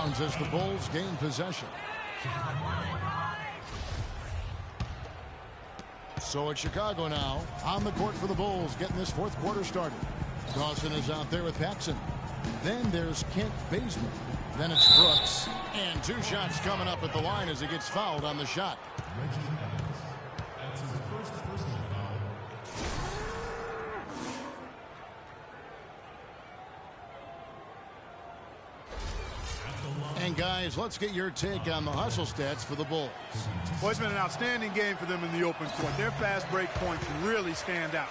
bounds as the Bulls gain possession. So it's Chicago now on the court for the Bulls, getting this fourth quarter started. Dawson is out there with Paxson. Then there's Kent Bazemore. Then it's Brooks. And 2 shots coming up at the line as he gets fouled on the shot. And guys, let's get your take on the hustle stats for the Bulls. Well, it's been an outstanding game for them in the open court. Their fast break points really stand out.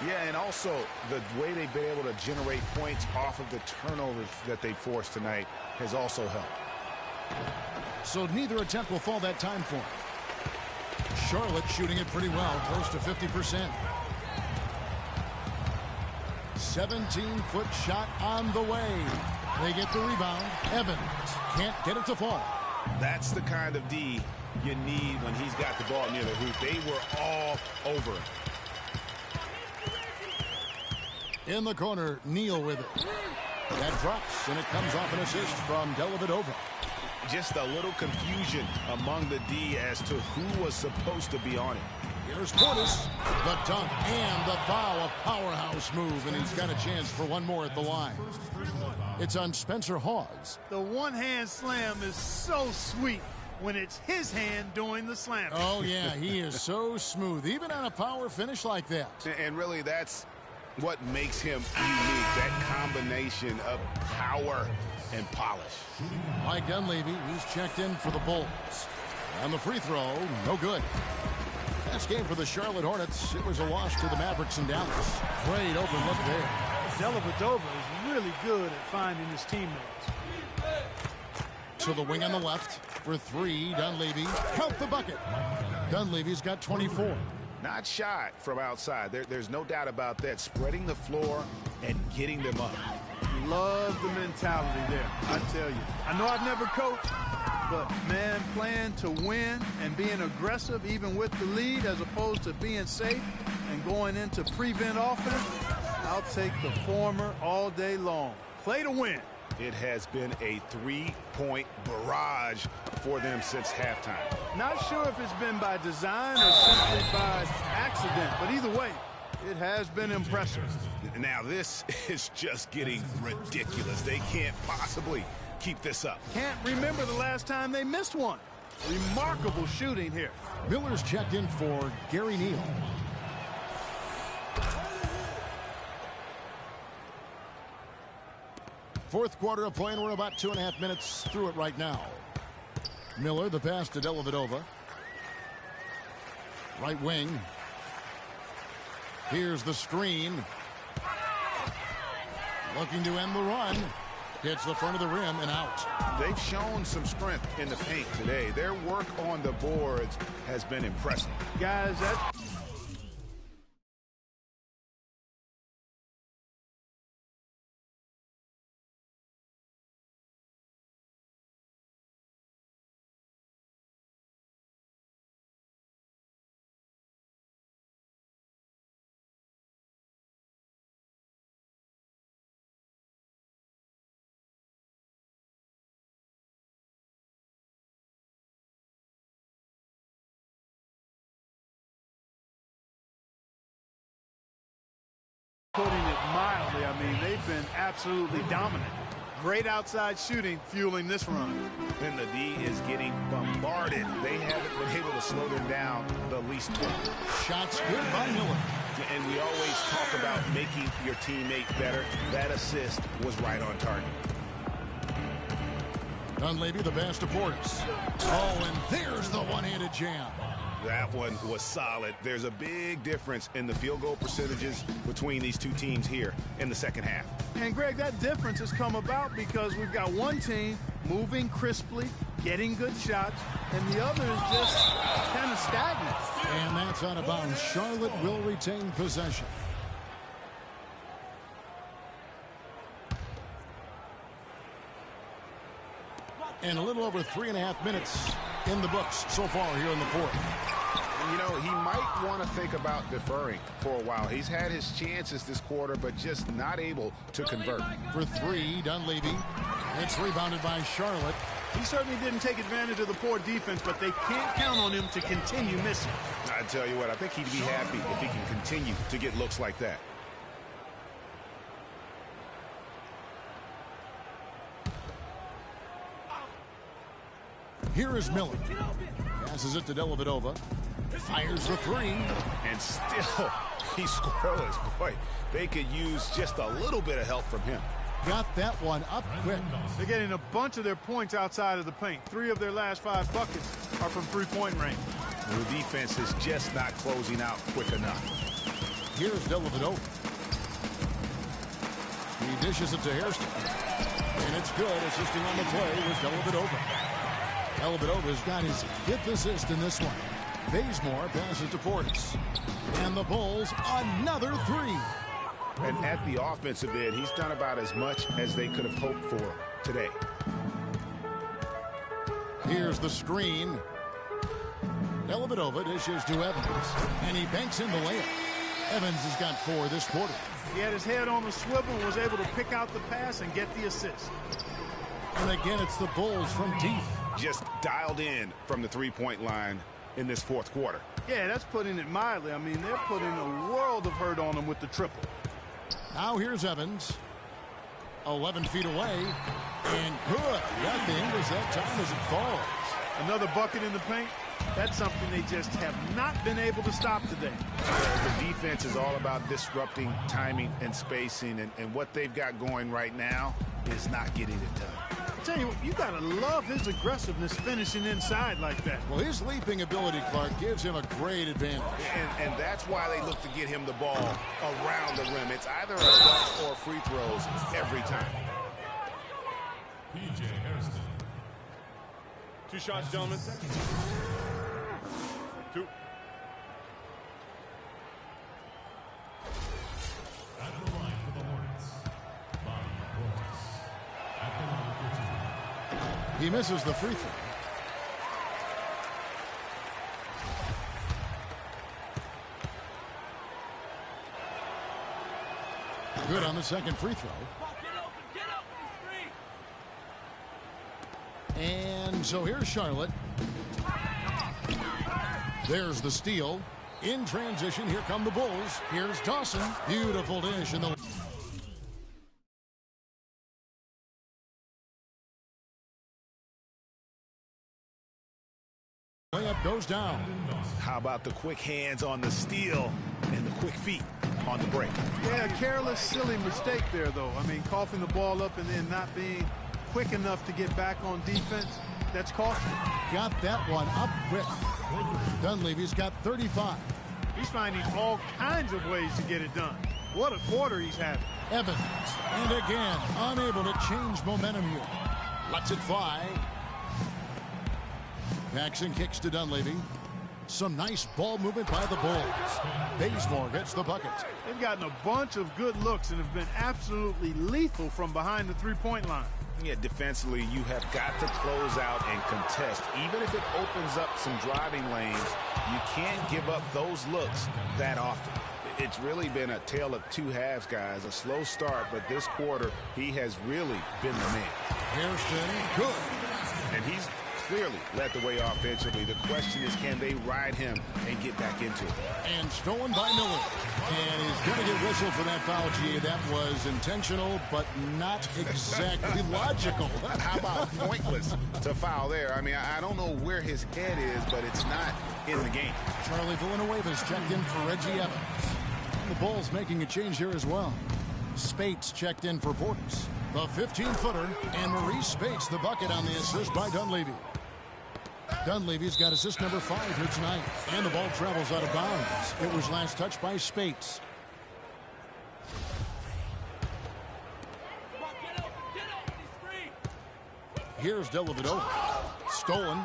Yeah, and also the way they've been able to generate points off of the turnovers that they forced tonight has also helped. So neither attempt will fall that time for him. Charlotte shooting it pretty well, close to 50%. 17-foot shot on the way. They get the rebound. Evans can't get it to fall. That's the kind of D you need when he's got the ball near the hoop. They were all over him. In the corner, Neal with it. That drops, and it comes off an assist from Dellavedova. Just a little confusion among the D as to who was supposed to be on it. Here's Portis, the dunk and the foul, a powerhouse move, and he's got a chance for one more at the line. It's on Spencer Hawes. The one-hand slam is so sweet when it's his hand doing the slam. Oh, yeah, he is so smooth, even on a power finish like that. And really, that's what makes him unique, that combination of power and polish. Mike Dunleavy, he's checked in for the Bulls. And the free throw, no good. Last game for the Charlotte Hornets, it was a loss to the Mavericks in Dallas. Great open look there. Dellavedova is really good at finding his teammates. To the wing on the left for 3, Dunleavy. Count the bucket. Dunleavy's got 24. Not shy from outside. There's no doubt about that. Spreading the floor and getting them up. Love the mentality there, I tell you. I know I've never coached, but, man, playing to win and being aggressive even with the lead as opposed to being safe and going into prevent offense, I'll take the former all day long. Play to win. It has been a 3-point barrage for them since halftime. Not sure if it's been by design or simply by accident, but either way, it has been impressive. Now this is just getting ridiculous. They can't possibly keep this up. Can't remember the last time they missed one. Remarkable shooting here. Miller's checked in for Gary Neal. Fourth quarter of play, and we're about 2.5 minutes through it right now. Miller, the pass to Dellavedova. Right wing. Here's the screen. Looking to end the run. Hits the front of the rim and out. They've shown some strength in the paint today. Their work on the boards has been impressive. Guys, that's... Putting it mildly, I mean, they've been absolutely dominant. Great outside shooting fueling this run. And the D is getting bombarded. They haven't been able to slow them down the least bit. Shots good by Miller. And we always talk about making your teammate better. That assist was right on target. Dunleavy, the pass to Portis. Oh, and there's the one-handed jam. That one was solid. There's a big difference in the field goal percentages between these two teams here in the second half. And, Greg, that difference has come about because we've got one team moving crisply, getting good shots, and the other is just kind of stagnant. And that's out of bounds. Charlotte will retain possession. And a little over 3.5 minutes in the books so far here in the fourth. You know, he might want to think about deferring for a while. He's had his chances this quarter, but just not able to convert. For three, Dunleavy. It's rebounded by Charlotte. He certainly didn't take advantage of the poor defense, but they can't count on him to continue missing. I tell you what, I think he'd be happy if he can continue to get looks like that. Here is Miller. Passes it to Dellavedova. Fires the three. And still, he's scoreless. Boy, they could use just a little bit of help from him. Got that one up quick. They're getting a bunch of their points outside of the paint. 3 of their last 5 buckets are from three-point range. The defense is just not closing out quick enough. Here's Dellavedova. He dishes it to Hairston. And it's good. Assisting on the play was Dellavedova. Dellavedova's got his 5th assist in this one. Bazemore passes to Portis. And the Bulls, another 3. And at the offensive end, he's done about as much as they could have hoped for today. Here's the screen. Dellavedova dishes to Evans. And he banks in the layup. Evans has got 4 this quarter. He had his head on the swivel and was able to pick out the pass and get the assist. And again, it's the Bulls from deep. Just dialed in from the three-point line in this 4th quarter. Yeah, that's putting it mildly. I mean, they're putting a world of hurt on him with the triple. Now here's Evans. 11 feet away. And good. Nothing was that time as it falls. Another bucket in the paint. That's something they just have not been able to stop today. The defense is all about disrupting timing and spacing, and what they've got going right now is not getting it done. I tell you what, you got to love his aggressiveness finishing inside like that. Well, his leaping ability, Clark, gives him a great advantage. And that's why they look to get him the ball around the rim. It's either a dunk or free throws every time. P.J. Hairston. 2 shots, gentlemen. 2. At the line for the Hornets, Bobby Portis. At the line for 2. He misses the free throw. Good on the second free throw. And so here's Charlotte. There's the steal. In transition, here come the Bulls. Here's Dawson. Beautiful dish in the... layup goes down. How about the quick hands on the steal and the quick feet on the break? Yeah, a careless, silly mistake there, though. I mean, coughing the ball up and then not being quick enough to get back on defense. That's costly. Got that one up quick. Dunleavy's got 35. He's finding all kinds of ways to get it done. What a quarter he's having. Evans, and again, unable to change momentum here. Lets it fly. Paxson kicks to Dunleavy. Some nice ball movement by the Bulls. Bazemore gets the bucket. They've gotten a bunch of good looks and have been absolutely lethal from behind the three-point line. Yeah, defensively, you have got to close out and contest. Even if it opens up some driving lanes, you can't give up those looks that often. It's really been a tale of 2 halves, guys. A slow start, but this quarter, he has really been the man. Hairston, good. And he's clearly led the way offensively. The question is, can they ride him and get back into it? And stolen by Miller. And he's going to get whistled for that foul, G. That was intentional, but not exactly logical. How about pointless to foul there? I mean, I don't know where his head is, but it's not in the game. Charlie Villanueva's checked in for Reggie Evans. And the Bulls making a change here as well. Spates checked in for Portis. The 15-footer, and Maurice Spates the bucket on the assist by Dunleavy. Dunleavy's got assist number 5 here tonight, and the ball travels out of bounds. It was last touched by Spates. Here's Dellavedova. Stolen,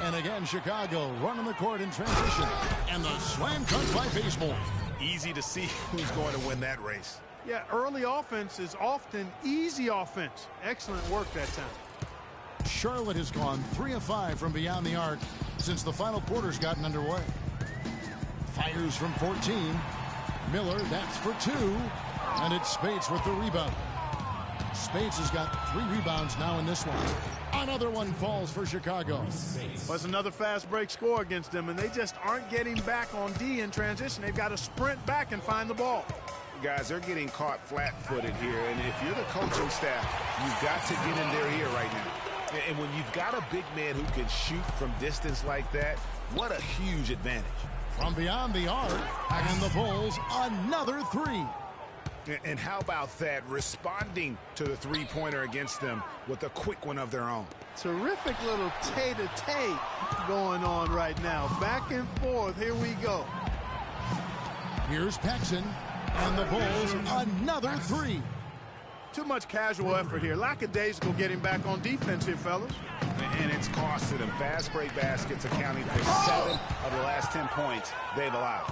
and again Chicago running the court in transition, and the slam cut by Bazemore. Easy to see who's going to win that race. Yeah, early offense is often easy offense. Excellent work that time. Charlotte has gone 3 of 5 from beyond the arc since the final quarter's gotten underway. Fires from 14. Miller, that's for 2. And it's Spates with the rebound. Spates has got 3 rebounds now in this one. Another one falls for Chicago. Well, it's another fast break score against them, and they just aren't getting back on D in transition. They've got to sprint back and find the ball. Guys, they're getting caught flat-footed here, and if you're the coaching staff, you've got to get in their ear right now. And when you've got a big man who can shoot from distance like that, what a huge advantage. From beyond the arc, and the Bulls, another 3. And how about that, responding to the three-pointer against them with a quick one of their own. Terrific little tay-to-tay going on right now. Back and forth. Here we go. Here's Paxson, and the Bulls, another 3. Too much casual effort here. Lackadaisical getting back on defense here, fellas. And it's costed them. Fast break baskets accounting for 7 of the last 10 points they've allowed.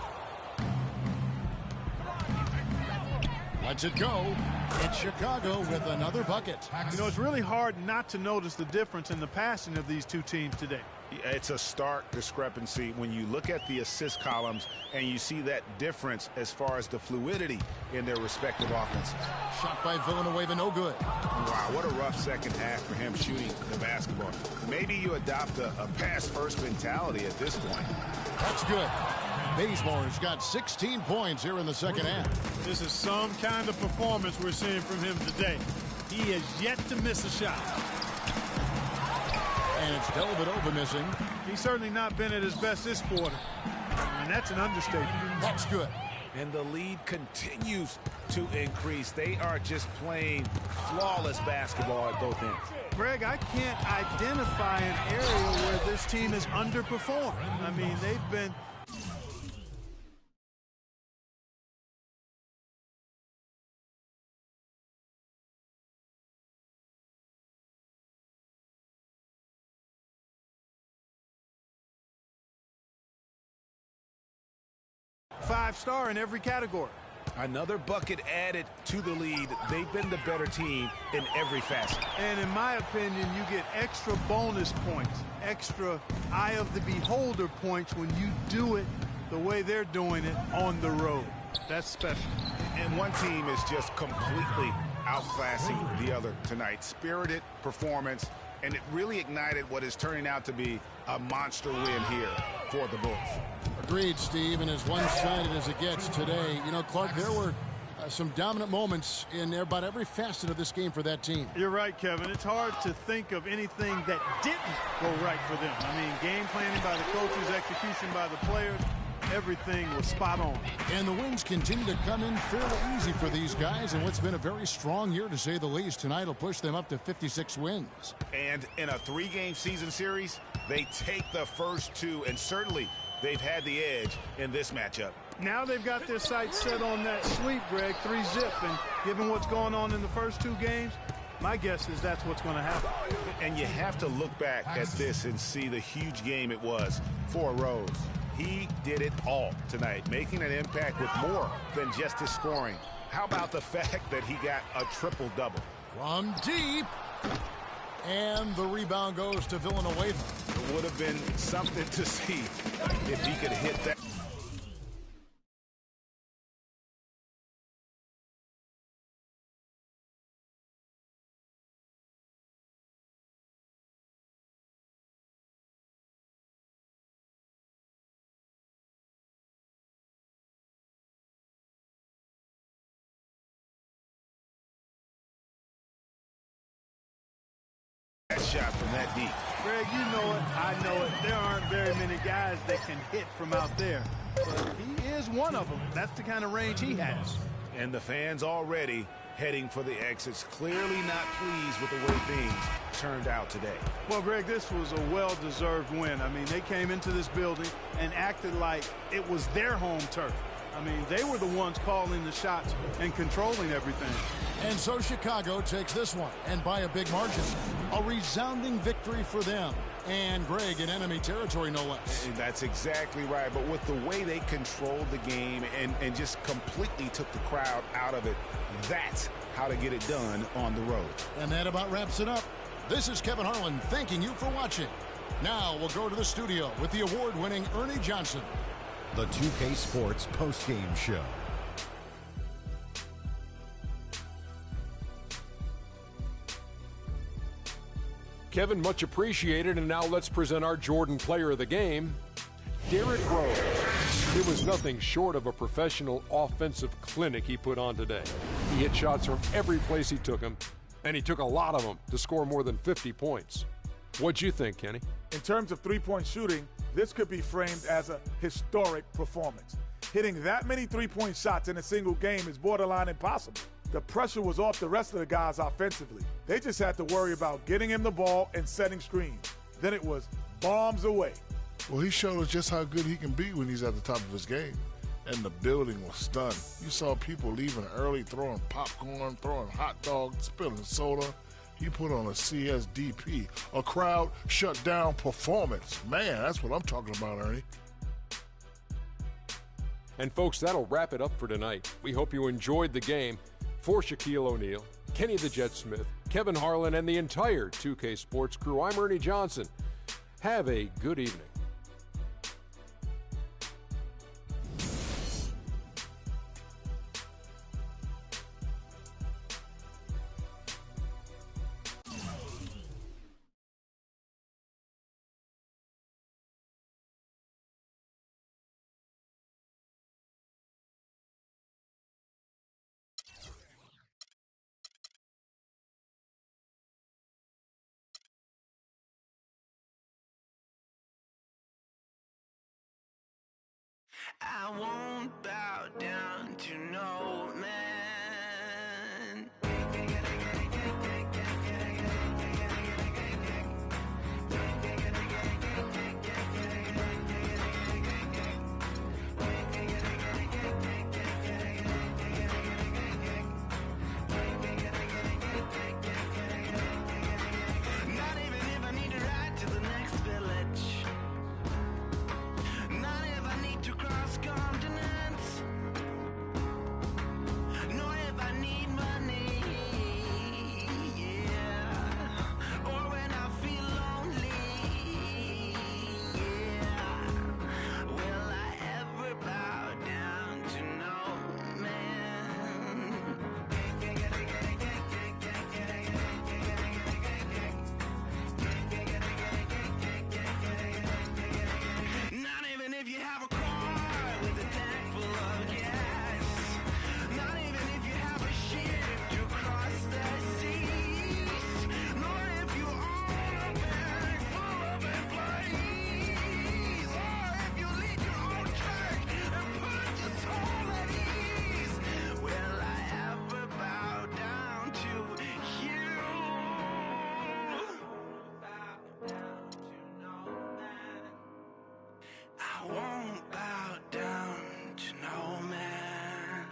Lets it go. It's Chicago with another bucket. You know, it's really hard not to notice the difference in the passing of these two teams today. It's a stark discrepancy when you look at the assist columns and you see that difference as far as the fluidity in their respective offenses. Shot by Villanueva, no good. Wow, what a rough second half for him shooting the basketball. Maybe you adopt a pass-first mentality at this point. That's good. Bazemore's got 16 points here in the second half. This is some kind of performance we're seeing from him today. He has yet to miss a shot. And it's Dellavedova missing. He's certainly not been at his best this quarter. And that's an understatement. That's good. And the lead continues to increase. They are just playing flawless basketball at both ends. Greg, I can't identify an area where this team has underperformed. I mean, they've been... Five-star in every category. Another bucket added to the lead. They've been the better team in every facet. And in my opinion, you get extra bonus points, extra eye of the beholder points when you do it the way they're doing it on the road. That's special. And one team is just completely outclassing the other tonight. Spirited performance, and it really ignited what is turning out to be a monster win here for the Bulls. Agreed, Steve, and as one-sided as it gets today. You know, Clark, there were some dominant moments in about every facet of this game for that team. You're right, Kevin. It's hard to think of anything that didn't go right for them. I mean, game planning by the coaches, execution by the players, everything was spot on. And the wins continue to come in fairly easy for these guys, and what's been a very strong year, to say the least. Tonight will push them up to 56 wins. And in a 3-game season series, they take the first 2, and certainly they've had the edge in this matchup. Now they've got their sights set on that sweep, Greg, 3-zip, and given what's going on in the first 2 games, my guess is that's what's going to happen. And you have to look back at this and see the huge game it was for Rose. He did it all tonight, making an impact with more than just his scoring. How about the fact that he got a triple-double? From deep. And the rebound goes to Villanueva. It would have been something to see if he could hit that. Shot from that deep. Greg, you know it, I know it. There aren't very many guys that can hit from out there. But he is one of them. That's the kind of range he has. And the fans already heading for the exits, clearly not pleased with the way things turned out today. Well, Greg, this was a well-deserved win. I mean, they came into this building and acted like it was their home turf. I mean, they were the ones calling the shots and controlling everything. And so Chicago takes this one, and by a big margin. A resounding victory for them. And, Greg, in enemy territory, no less. And that's exactly right. But with the way they controlled the game and just completely took the crowd out of it, that's how to get it done on the road. And that about wraps it up. This is Kevin Harlan thanking you for watching. Now we'll go to the studio with the award-winning Ernie Johnson. the 2K Sports postgame show. Kevin, much appreciated, and now let's present our Jordan player of the game, Derrick Rose. It was nothing short of a professional offensive clinic he put on today. He hit shots from every place he took them, and he took a lot of them to score more than 50 points. What'd you think, Kenny? In terms of three-point shooting, this could be framed as a historic performance. Hitting that many three-point shots in a single game is borderline impossible. The pressure was off the rest of the guys offensively. They just had to worry about getting him the ball and setting screens. Then it was bombs away. Well, he showed us just how good he can be when he's at the top of his game. And the building was stunned. You saw people leaving early, throwing popcorn, throwing hot dogs, spilling soda. He put on a CSDP, a crowd shut down performance. Man, that's what I'm talking about, Ernie. And folks, that'll wrap it up for tonight. We hope you enjoyed the game. For Shaquille O'Neal, Kenny the Jet Smith, Kevin Harlan, and the entire 2K Sports crew, I'm Ernie Johnson. Have a good evening. I won't bow down to no man. Not even if I need to ride to the next village. Not if I need to cross continents. Nor if I need money. Yeah. Or when I feel lonely. Yeah. Will I ever bow down to no man? Not even if you have a car with a tank full of gas. Not even if you have a ship to cross the seas. Nor if you own a bank full of employees. Or if you lead your own church and put your soul at ease. Will I ever bow down to you? Bow down to no man. I won't bow down to no man.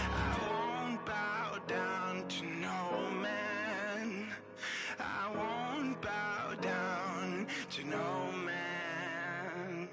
I won't bow down to no man. I won't bow down to no man.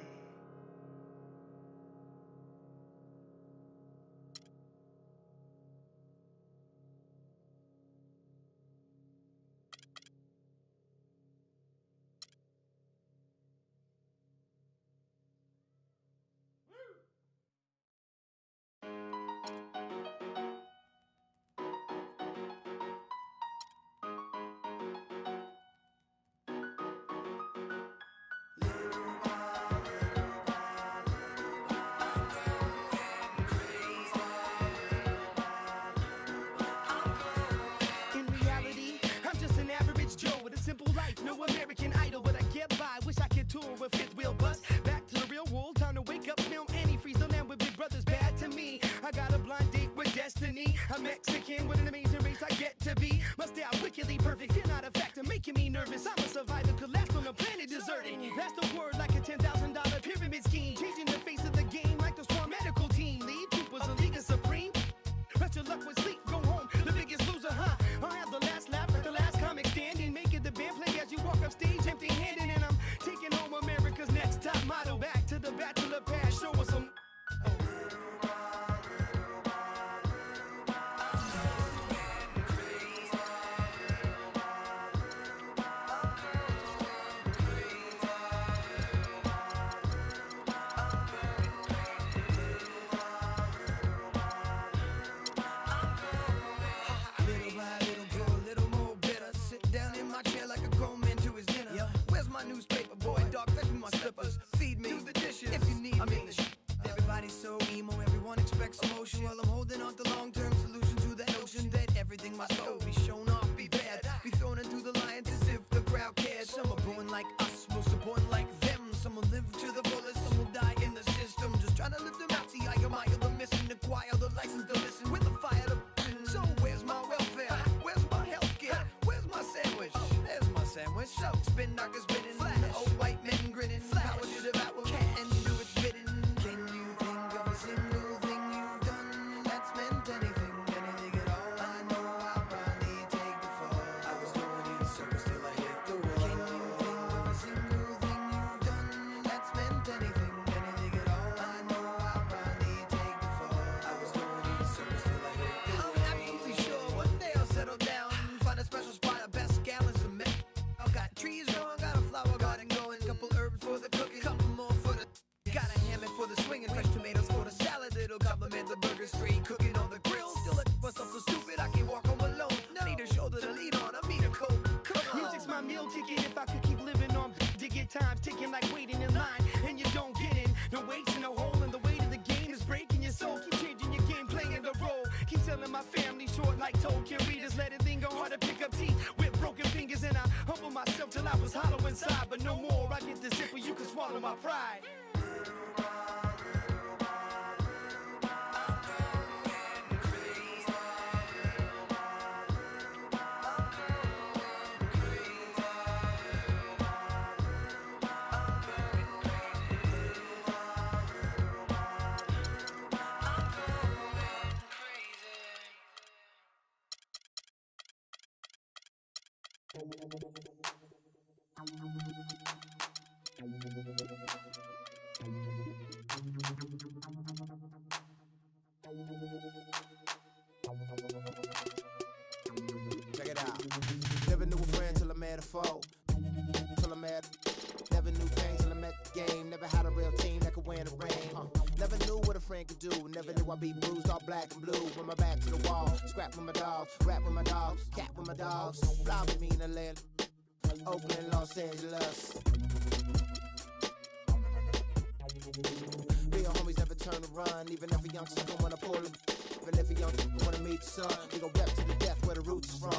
In reality, I'm just an average Joe with a simple life. No American Idol, but I get by. Wish I could tour with fifth wheel bus. Back to the real world, time to wake up, film antifreeze. Don't end with Big Brother's bad to me. I got a blind date with Destiny. destiny. I'm Mexican with an amazing race I get to be. My style wickedly perfect, you're not a factor, making me nervous. I'm a survivor, could last on a planet deserted. That's the word like a $10,000 pyramid scheme. Changing the face of the game like the Swarm medical team. Lead troopers, a league of supreme. Rest your luck with sleep, go home, the biggest loser, huh? I'll have the last laugh, the last comic standing. Making the band play as you walk up stage empty-handed. And I'm taking home America's next top model. Back to the bachelor pad, show us some... Feed me, do the dishes if you need me. Everybody's so emo, everyone expects emotion. Well, I'm holding on to long-term solution to that notion that everything my soul be shown off, be bad, be thrown into the lions as if the crowd cares. Some are born like us, most are born like them. Some will live to the fullest, some will die in the system. Just trying to lift them out, see I admire the missing, acquire the license to listen with the fire to... So where's my welfare? Where's my healthcare? Where's my sandwich? There's my sandwich. So spin knockers spinning, old white men grinning. Power to devour, can't do its bidding. Can you think of a single thing you've done that's meant anything, anything at all? I know I'll probably take the fall. I was going in circles till I hit the wall. Can you think of a single thing you've done that's meant anything, anything at all? I know I'll probably take the fall. I was going in circles till I hit the wall. I'm absolutely sure one day I'll settle down, find a special spot, a best gallons of milk. I've got trees growing, got a flower garden going, couple herbs for the cooking, couple more for the... Got a hammock for the swinging, fresh tomatoes for the salad, it'll complement the burgers, free cooking on the grill. Still look myself so stupid, I can't walk home alone. No. Need a shoulder to lean on, I need a coat. Come on. Music's my meal ticket, if I could keep living on to get times ticking like waiting in line, and you don't get in. No weights and no hole, and the weight of the game is breaking your soul. Keep changing your game, playing the role. Keep telling my family short like Tolkien readers, let it thing go hard to pick up teeth with broken fingers, and I humble myself till I was hollow inside, but no more. I get the zipper, you can swallow my pride. Check it out. Never knew a friend till I met a foe. Till I met. Never knew pain till I met the game. Never had a real team that could win the rain. Never knew what a friend could do. Never knew I'd be bruised all black and blue. With my back to the wall. Scrap with my dogs. Rap with my dogs. Cat with my dogs. Fly with me in Atlanta. Oakland, Los Angeles. Real homies never turn to run. Even if a young sucker wanna pull it. Even if a young wanna meet the sun. We gon' rap to the death where the roots is from.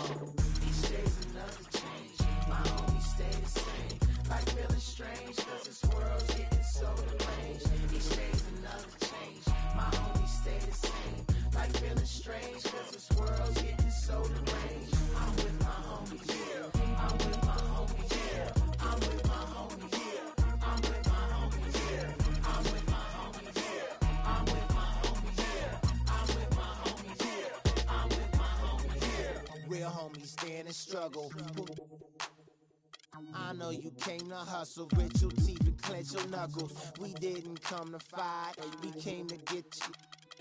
Each day's another change. My homies stay the same. Like feeling strange, cause this world's getting so deranged. Each day's another change. My homies stay the same. Like feeling strange, cause this world's getting so deranged. I'm with my homies, yeah. I'm with my homies, yeah. I'm with my homies, yeah. I'm with my homies, yeah. I'm with my homies, yeah. I'm with my homies, yeah. I'm with my homies, yeah. I'm with my homies, yeah. Real homies stand and struggle. I know you came to hustle, grit your teeth and clench your knuckles. We didn't come to fight, we came to get you.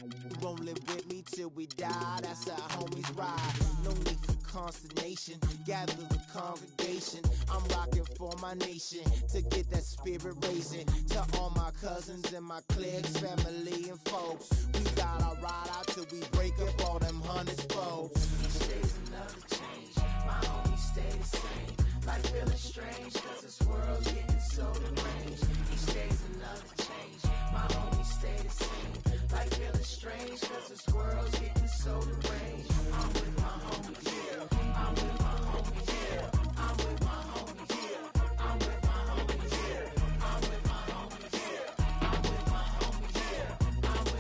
You won't live with me till we die, that's how homies ride. No need for consternation, gather the congregation. I'm rocking for my nation, to get that spirit raising. To all my cousins and my cliques, family and folks. We got our ride out till we break up all them hundreds folks. Each day's another change, my homies stay the same. Like feeling strange, cause this world's getting so deranged. Each day's another change, my homies stay the same. Like feeling strange, cause this world's getting so deranged. I'm with my homies, yeah. I'm with my homies, yeah. I'm with my homies, yeah. I'm with my homies, yeah. I'm with my homies, yeah. I'm with my homies, yeah. I'm with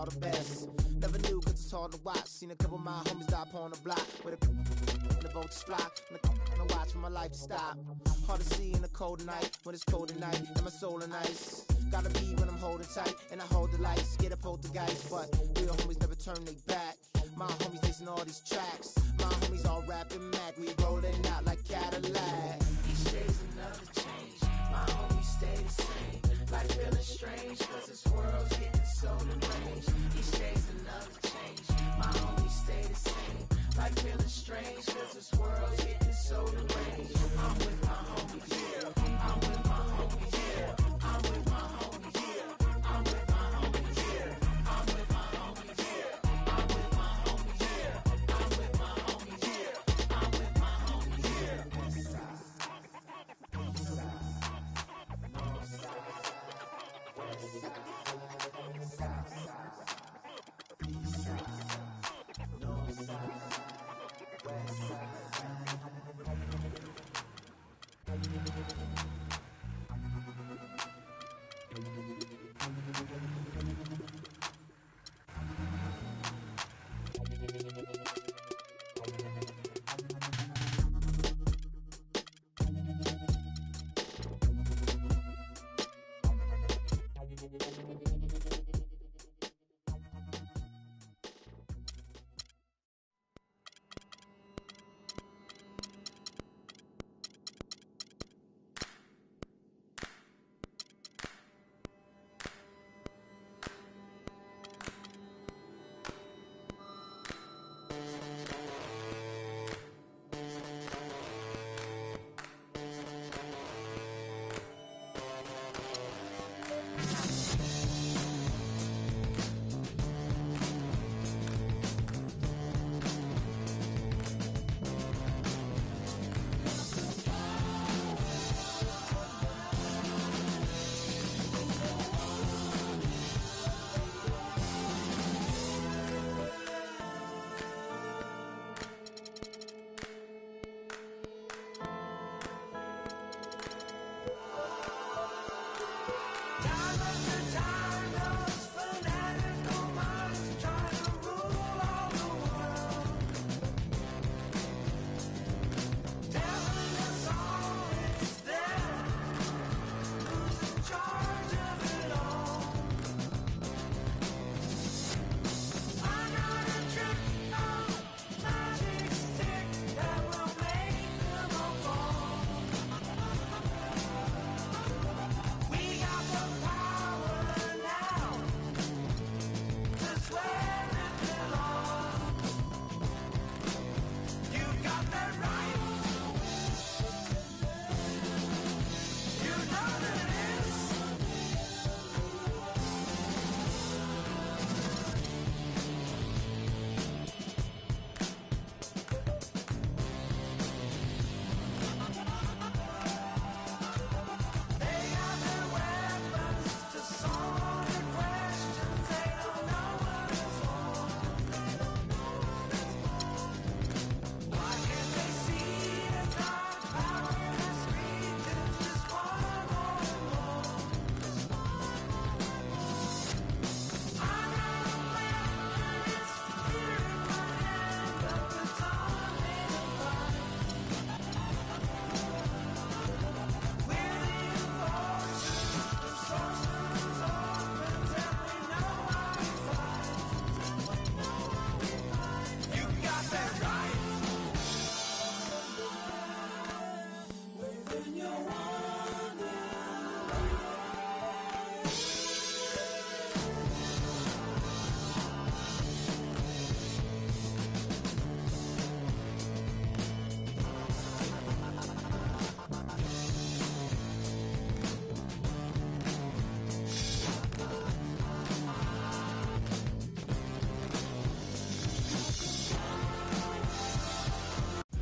all the best. Never knew cause it's hard to watch. Seen a couple of my homies die up on the block with a the voltage fly. And I watch for my life to stop. Hard to see in the cold night when it's cold at night and my soul in ice. Gotta be when I'm holding tight and I hold the lights. Get a poltergeist, but real homies never turn they back. My homies facing all these tracks. My homies all rapping Mac. We rolling out like Cadillac. Each day's another change. My homies stay the same. Life feeling strange cause this world's getting so deranged. Each day's another change. My homies stay the same. Life feeling strange cause this world's getting so deranged. I'm with my homies, yeah. I'm with my homies, yeah. I'm with my homies, yeah. I'm with my homies, yeah. I'm with my homies, yeah. I'm with my homies, yeah. I'm with my homies, yeah. I'm with my homies, yeah. West side, east side, north side, west side, south side, east side, north side, west side.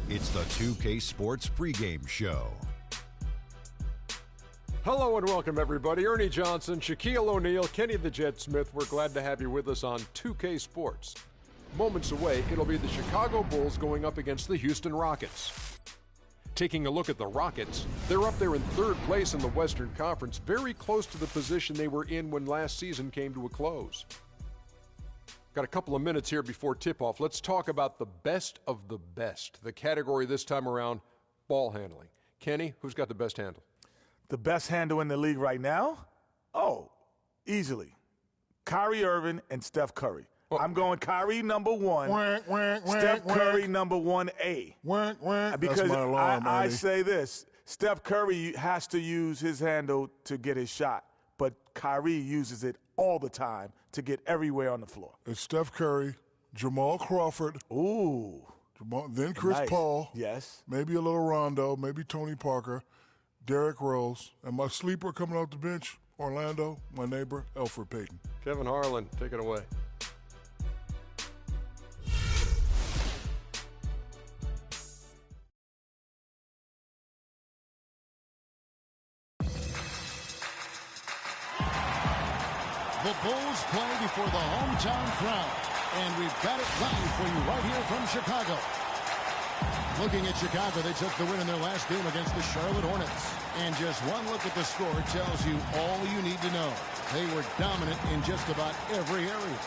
It's the 2K Sports pregame show. Hello and welcome, everybody. Ernie Johnson, Shaquille O'Neal, Kenny the Jet Smith. We're glad to have you with us on 2K Sports. Moments away, it'll be the Chicago Bulls going up against the Houston Rockets. Taking a look at the Rockets, they're up there in third place in the Western Conference, very close to the position they were in when last season came to a close. Got a couple of minutes here before tip-off. Let's talk about the best of the best. The category this time around, ball handling. Kenny, who's got the best handle? The best handle in the league right now? Oh, easily. Kyrie Irving and Steph Curry. Oh. I'm going Kyrie number 1, Steph Curry number 1A. Because I say this, Steph Curry has to use his handle to get his shot, but Kyrie uses it all the time to get everywhere on the floor. It's Steph Curry, Jamal Crawford. Ooh. Then Chris Paul. Yes. Maybe a little Rondo, maybe Tony Parker, Derrick Rose, and my sleeper coming off the bench, Orlando, my neighbor, Elfrid Payton. Kevin Harlan, take it away. The Bulls play before the hometown crowd, and we've got it live for you right here from Chicago. Looking at Chicago, they took the win in their last game against the Charlotte Hornets. And just one look at the score tells you all you need to know. They were dominant in just about every area.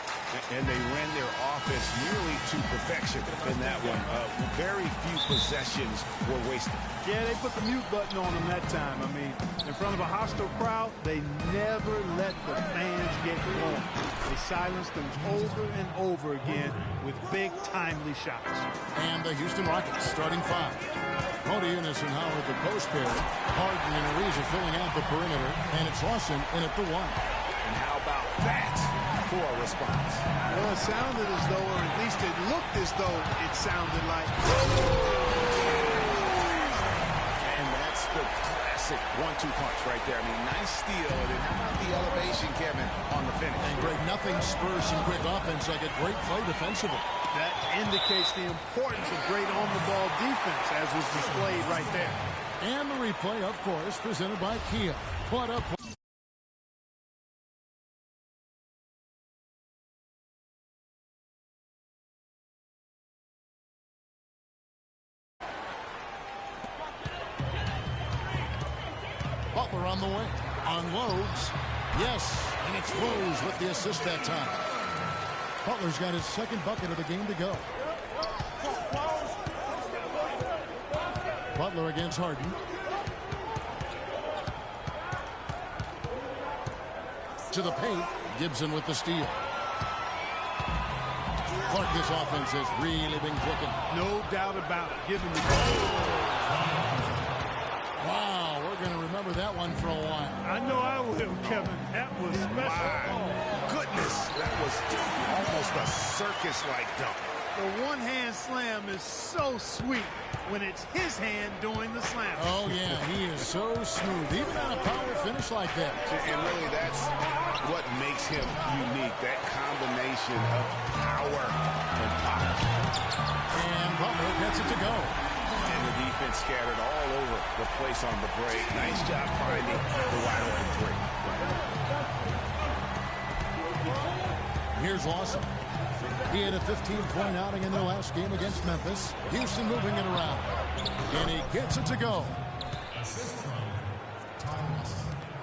And they ran their offense nearly to perfection in that one. Very few possessions were wasted. Yeah, they put the mute button on them that time. I mean, in front of a hostile crowd, they never let the fans get going. They silenced them over and over again with big, timely shots. And the Houston Rockets starting 5. Modiunas and Howard, the post pair. Harden and Ariza filling out the perimeter. And it's Lawson in at the 1. And how about that for a response? Well, it sounded as though, or at least it looked as though it sounded like. And that's the classic 1-2 punch right there. I mean, nice steal. And then how about the elevation, Kevin, on the finish? And Greg, nothing spurs some quick offense like a great play defensively. That indicates the importance of great on-the-ball defense, as was displayed right there. And the replay, of course, presented by Kia. Put up. Butler on the way. Unloads. Yes, and it's Rose with the assist that time. Butler's got his second bucket of the game to go. Butler against Harden. To the paint. Gibson with the steal. Clark, this offense has really been clicking. No doubt about it. Given the Wow, we're going to remember that one for a while. I know I will, Kevin. That was special. My goodness, that was almost a circus-like dunk. The one-hand slam is so sweet when it's his hand doing the slam. Oh, yeah, he is so smooth, even on a power finish like that. And really, that's what makes him unique, that combination of power and pop. And Butler gets it to go. And the defense scattered all over the place on the break. Nice job finding the wide-open three. Here's Lawson. He had a 15-point outing in their last game against Memphis. Houston moving it around. And he gets it to go.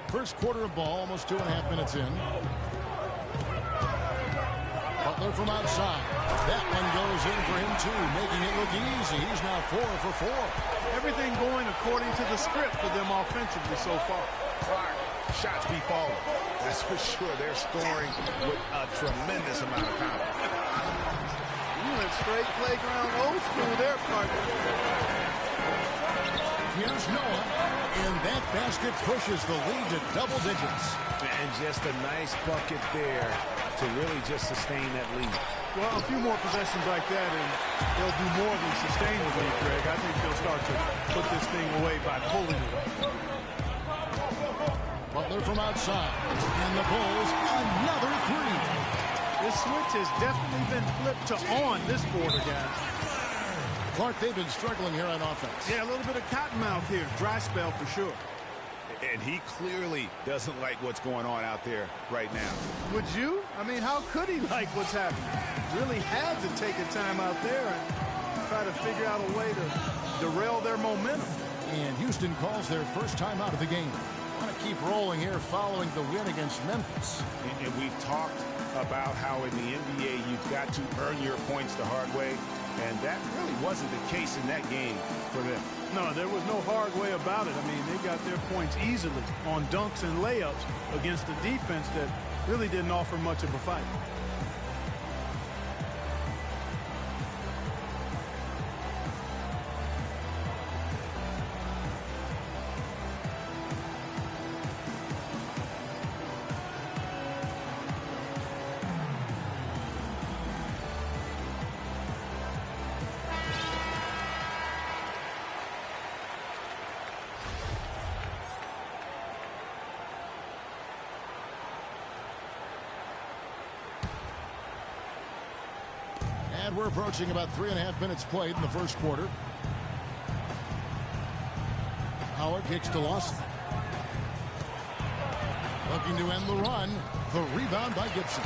First quarter of ball, almost 2.5 minutes in. Butler from outside. That one goes in for him, too, making it look easy. He's now 4 for 4. Everything going according to the script for them offensively so far. Clark, shots be falling. That's for sure. They're scoring with a tremendous amount of confidence. You went straight playground old school there, partner. Here's Noah, and that basket pushes the lead to double digits. And just a nice bucket there to really just sustain that lead. Well, a few more possessions like that, and they'll do more than sustain the lead, Greg. I think they'll start to put this thing away by pulling it away. Butler from outside, and the Bulls another three. This switch has definitely been flipped to on this quarter, guys. Clark, they've been struggling here on offense. Yeah, a little bit of cottonmouth here. Dry spell for sure. And he clearly doesn't like what's going on out there right now. Would you? I mean, how could he like what's happening? Really had to take a time out there and try to figure out a way to derail their momentum. And Houston calls their first time out of the game. Want to keep rolling here following the win against Memphis. And we've talked about how in the NBA you've got to earn your points the hard way, and that really wasn't the case in that game for them. No, there was no hard way about it. I mean, they got their points easily on dunks and layups against a defense that really didn't offer much of a fight. And we're approaching about 3.5 minutes played in the first quarter. Howard kicks to Lawson. Looking to end the run. The rebound by Gibson.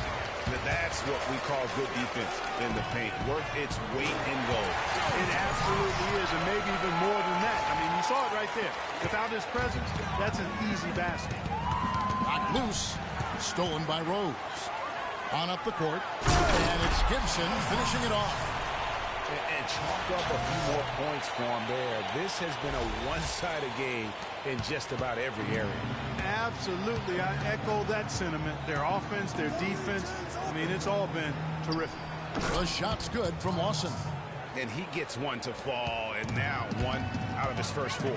That's what we call good defense in the paint. Worth its weight in gold. It absolutely is, and maybe even more than that. I mean, you saw it right there. Without his presence, that's an easy basket. Knocked loose. Stolen by Rose. On up the court, and it's Gibson finishing it off. And chalk up a few more points for him there. This has been a one-sided game in just about every area. Absolutely, I echo that sentiment. Their offense, their defense, I mean, it's all been terrific. The shot's good from Lawson. And he gets one to fall, and now one out of his first 4.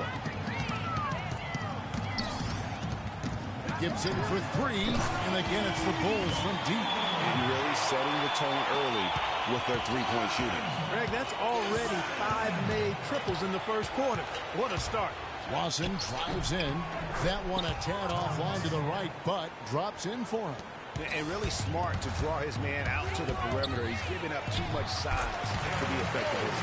Gibson for 3, and again it's the Bulls from deep. And really setting the tone early with their three-point shooting. Greg, that's already 5 made triples in the first quarter. What a start. Lawson drives in. That one a tad offline to the right, but drops in for him. And really smart to draw his man out to the perimeter. He's giving up too much size to be effective.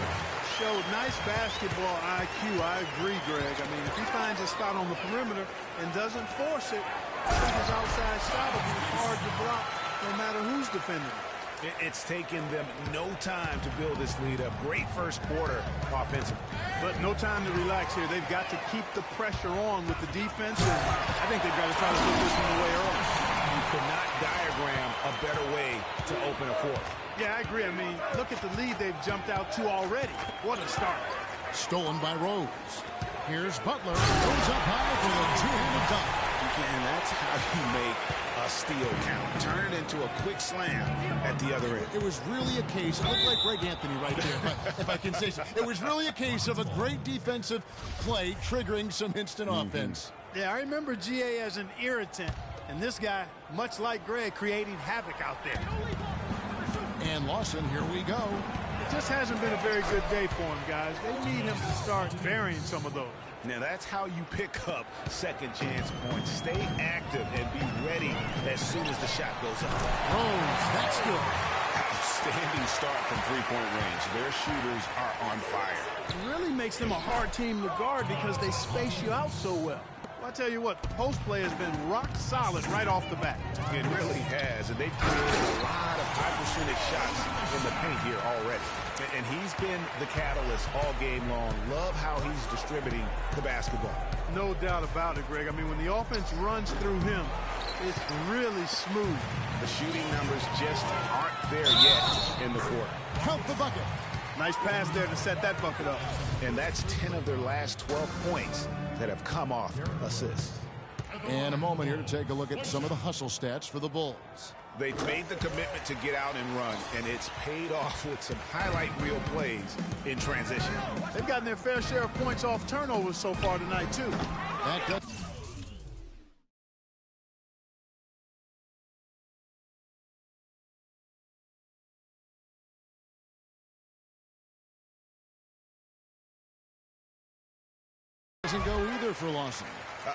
Showed nice basketball IQ. I agree, Greg. I mean, if he finds a spot on the perimeter and doesn't force it, I think his outside shot will be hard to block no matter who's defending it. It's taken them no time to build this lead up. Great first quarter offensively. But no time to relax here. They've got to keep the pressure on with the defense, and I think they've got to try to put this one away early. You could not diagram a better way to open a quarter. Yeah, I agree. I mean, look at the lead they've jumped out to already. What a start. Stolen by Rose. Here's Butler. Goes up high for the two-handed dunk. And that's how you make a steal count. Turn it into a quick slam at the other end. It was really a case, I look like Greg Anthony right there, if I can say so. It was really a case of a great defensive play triggering some instant offense. Yeah, I remember GA as an irritant, and this guy, much like Greg, creating havoc out there. And Lawson, here we go. It just hasn't been a very good day for him, guys. They need him to start burying some of those. Now that's how you pick up second chance points. Stay active and be ready as soon as the shot goes up. Rose, that's good. Outstanding start from three-point range. Their shooters are on fire. It really makes them a hard team to guard because they space you out so well. I tell you what, the post play has been rock solid right off the bat. It really has, and they've created a lot of high percentage shots in the paint here already. And he's been the catalyst all game long. Love how he's distributing the basketball. No doubt about it, Greg. I mean, when the offense runs through him, it's really smooth. The shooting numbers just aren't there yet in the quarter. Count the bucket. Nice pass there to set that bucket up. And that's 10 of their last 12 points that have come off assists. And a moment here to take a look at some of the hustle stats for the Bulls. They've made the commitment to get out and run, and it's paid off with some highlight reel plays in transition. They've gotten their fair share of points off turnovers so far tonight, too. That does. Doesn't go either for Lawson.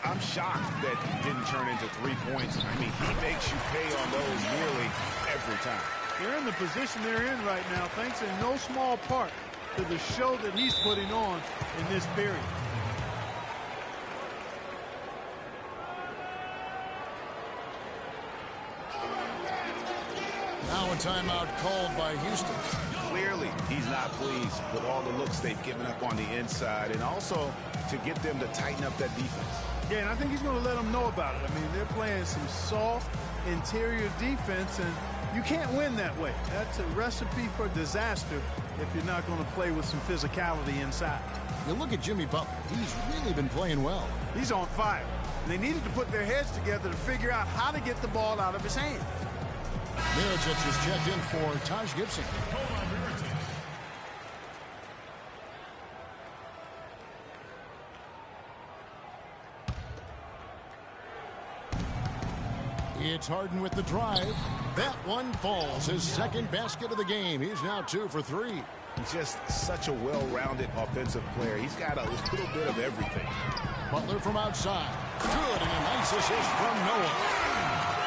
I'm shocked that didn't turn into 3 points. I mean, he makes you pay on those nearly every time. They're in the position they're in right now, thanks in no small part to the show that he's putting on in this period. Now a timeout called by Houston. Clearly, he's not pleased with all the looks they've given up on the inside, and also to get them to tighten up that defense. Yeah, and I think he's going to let them know about it. I mean, they're playing some soft interior defense, and You can't win that way. That's a recipe for disaster if you're not going to play with some physicality inside. You look at Jimmy Butler. He's really been playing well. He's on fire. And they needed to put their heads together to figure out how to get the ball out of his hands. Mirotic is checked in for Taj Gibson. It's Harden with the drive. That one falls. His second basket of the game. He's now 2 for 3. He's just such a well-rounded offensive player. He's got a little bit of everything. Butler from outside. Good, and a nice assist from Noah.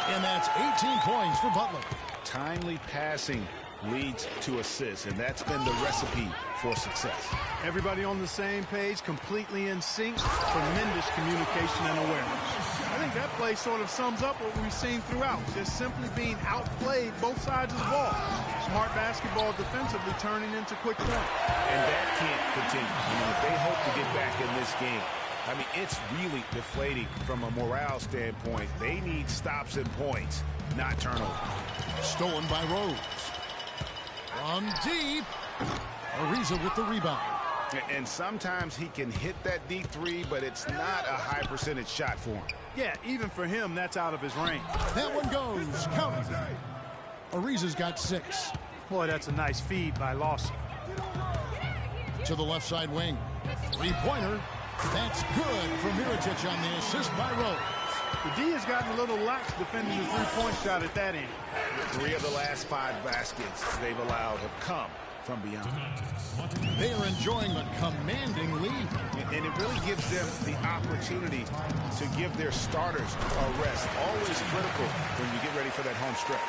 And that's 18 points for Butler. Timely passing leads to assists, and that's been the recipe for success. Everybody on the same page, completely in sync, tremendous communication and awareness. I think that play sort of sums up what we've seen throughout, just simply being outplayed both sides of the ball. Smart basketball defensively turning into quick points. And that can't continue. I mean, if they hope to get back in this game, I mean, it's really deflating from a morale standpoint. They need stops and points, not turnovers. Stolen by Rose. From deep. Ariza with the rebound. And sometimes he can hit that deep three, but it's not a high percentage shot for him. Yeah, even for him, that's out of his range. That one goes. Count it. Ariza's got 6. Boy, that's a nice feed by Lawson. To the left side wing. Three-pointer. That's good for Mirotic on the assist by Rose. The D has gotten a little lax defending the three-point shot at that end. 3 of the last 5 baskets they've allowed have come from beyond. They are enjoying a commanding lead. And it really gives them the opportunity to give their starters a rest. Always critical when you get ready for that home stretch.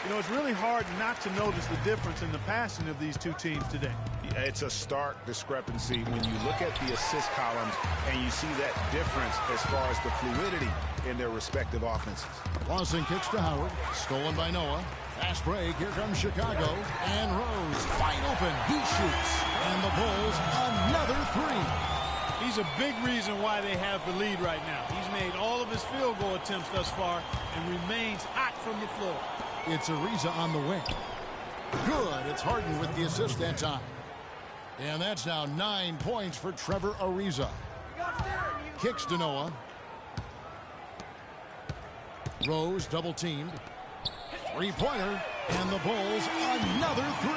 You know, it's really hard not to notice the difference in the passing of these two teams today. It's a stark discrepancy when you look at the assist columns and you see that difference as far as the fluidity in their respective offenses. Lawson kicks to Howard. Stolen by Noah. Fast break. Here comes Chicago. And Rose wide open. He shoots. And the Bulls another 3. He's a big reason why they have the lead right now. He's made all of his field goal attempts thus far and remains hot from the floor. It's Ariza on the wing. Good. It's Harden with the assist that time. And that's now 9 points for Trevor Ariza. Kicks to Noah. Rose double teamed. Three-pointer. And the Bulls another 3.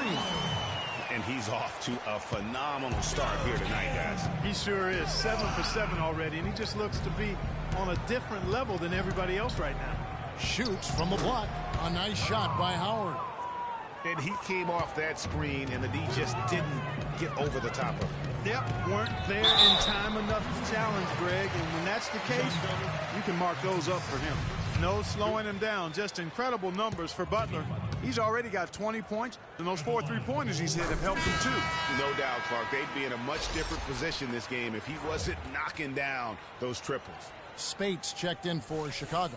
And he's off to a phenomenal start here tonight, guys. He sure is. 7 for 7 already, and he just looks to be on a different level than everybody else right now. Shoots from the block. A nice shot by Howard. And he came off that screen, and the D just didn't get over the top of it. Yep, weren't there in time enough to challenge Greg, and when that's the case, you can mark those up for him. No slowing him down, just incredible numbers for Butler. He's already got 20 points, and those 4 3-pointers he's hit have helped him too. No doubt, Clark. They'd be in a much different position this game if he wasn't knocking down those triples. Spates checked in for Chicago.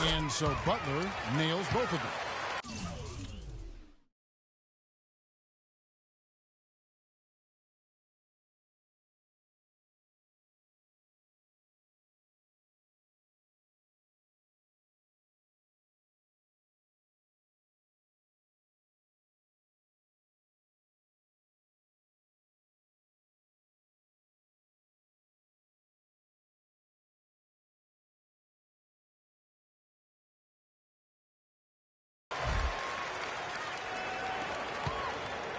And so Butler nails both of them.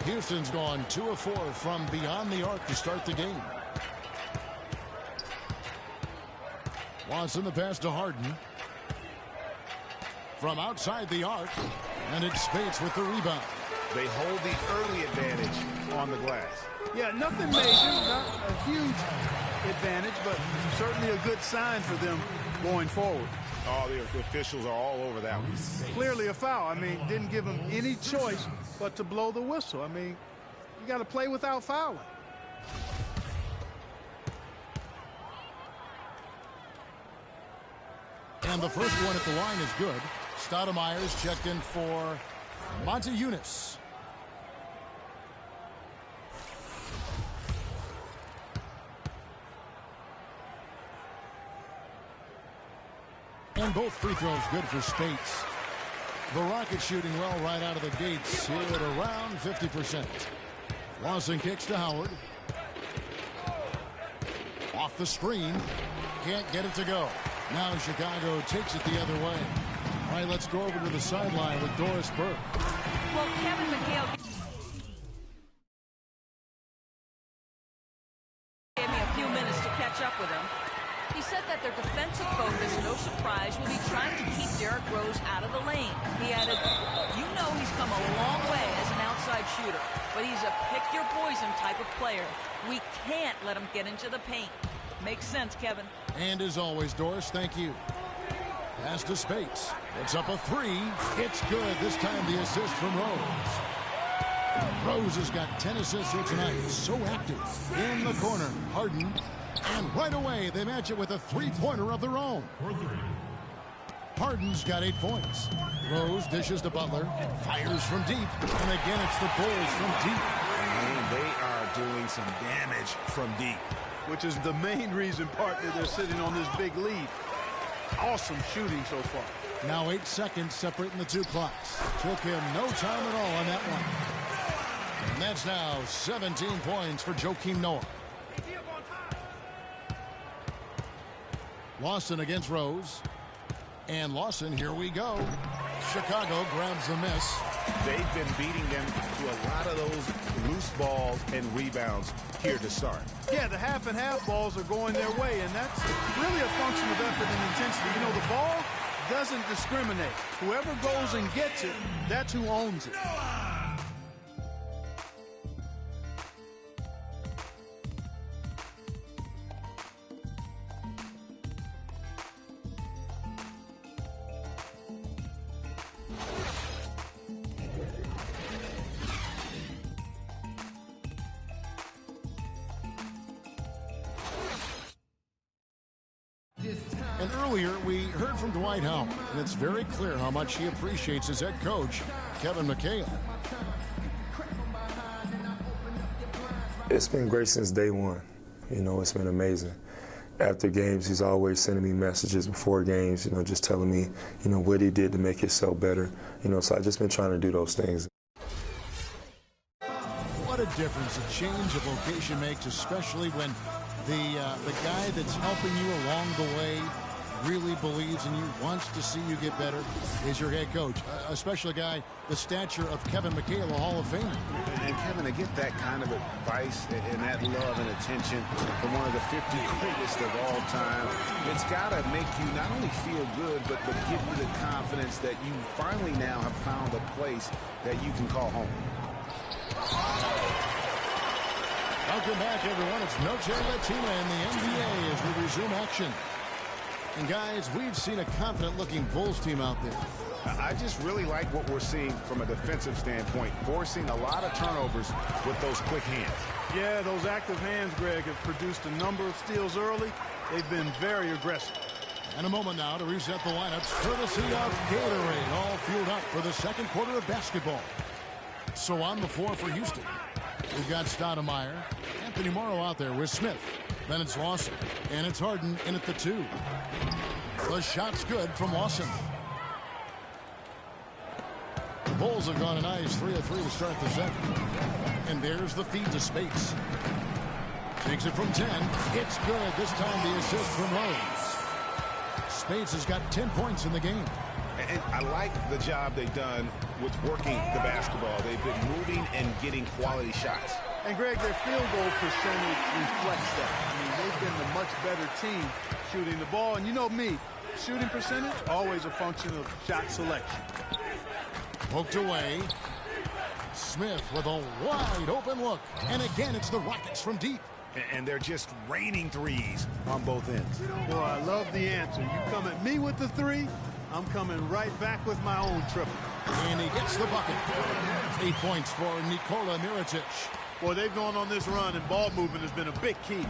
Houston's gone 2 of 4 from beyond the arc to start the game. Watson the pass to Harden. From outside the arc, and it's Spates with the rebound. They hold the early advantage on the glass. Yeah, nothing major, not a huge advantage, but certainly a good sign for them going forward. Oh, the officials are all over that one. Clearly a foul. I mean, didn't give him any choice but to blow the whistle. I mean, you got to play without fouling. And the first one at the line is good. Stoudemire's checked in for Monte Eunice. And both free throws good for Spates. The Rockets shooting well right out of the gates here at around 50%. Lawson kicks to Howard. Off the screen. Can't get it to go. Now Chicago takes it the other way. All right, let's go over to the sideline with Doris Burke. Well, Kevin McHale gave me a few minutes to catch up with him. He said that their defensive focus, no surprise, will be trying to keep Derrick Rose out of the lane. He added, you know he's come a long way as an outside shooter, but he's a pick-your-poison type of player. We can't let him get into the paint. Makes sense, Kevin. And as always, Doris, thank you. Pass to Spates. It's up a three. It's good. This time the assist from Rose. Rose has got 10 assists here tonight. So active. In the corner. Harden. And right away, they match it with a three-pointer of their own. Harden's got 8 points. Rose dishes to Butler. Fires from deep. And again, it's the Bulls from deep. And they are doing some damage from deep. Which is the main reason, partner, they're sitting on this big lead. Awesome shooting so far. Now 8 seconds separating the two clocks. Took him no time at all on that one. And that's now 17 points for Joakim Noah. Lawson against Rose. And Lawson, here we go. Chicago grabs the miss. They've been beating them to a lot of those loose balls and rebounds here to start. Yeah, the half and half balls are going their way, and that's really a function of effort and intensity. You know, the ball doesn't discriminate. Whoever goes and gets it, that's who owns it. And earlier, we heard from Dwight Howard, and it's very clear how much he appreciates his head coach, Kevin McHale. It's been great since day one. You know, it's been amazing. After games, he's always sending me messages before games, you know, just telling me, you know, what he did to make himself better. You know, so I've just been trying to do those things. What a difference a change of location makes, especially when the guy that's helping you along the way really believes in you, wants to see you get better, is your head coach. Especially a guy the stature of Kevin McHale, a Hall of Famer. And Kevin, to get that kind of advice and that love and attention from one of the 50 greatest of all time, it's got to make you not only feel good, but give you the confidence that you finally now have found a place that you can call home. Welcome back, everyone. It's Noche Latina in the NBA as we resume action. And, guys, we've seen a confident-looking Bulls team out there. I just really like what we're seeing from a defensive standpoint, forcing a lot of turnovers with those quick hands. Yeah, those active hands, Greg, have produced a number of steals early. They've been very aggressive. And a moment now to reset the lineups, courtesy of Gatorade, all fueled up for the second quarter of basketball. So on the floor for Houston, we've got Stoudemire, Anthony Morrow out there with Smith. Then it's Lawson, and it's Harden in at the 2. The shot's good from Lawson. The Bulls have gone a nice 3 of 3 to start the second. And there's the feed to Spates. Takes it from 10. It's good. This time the assist from Rose. Spates has got 10 points in the game. And I like the job they've done with working the basketball. They've been moving and getting quality shots. And, Greg, their field goal percentage reflects that. I mean, they've been the much better team shooting the ball. And you know me, shooting percentage, always a function of shot selection. Poked away. Smith with a wide open look. And again, it's the Rockets from deep. And they're just raining threes on both ends. Boy, I love the answer. You come at me with the 3, I'm coming right back with my own triple. And he gets the bucket. 8 points for Nikola Mirotic. Boy, they've gone on this run, and ball movement has been a big key.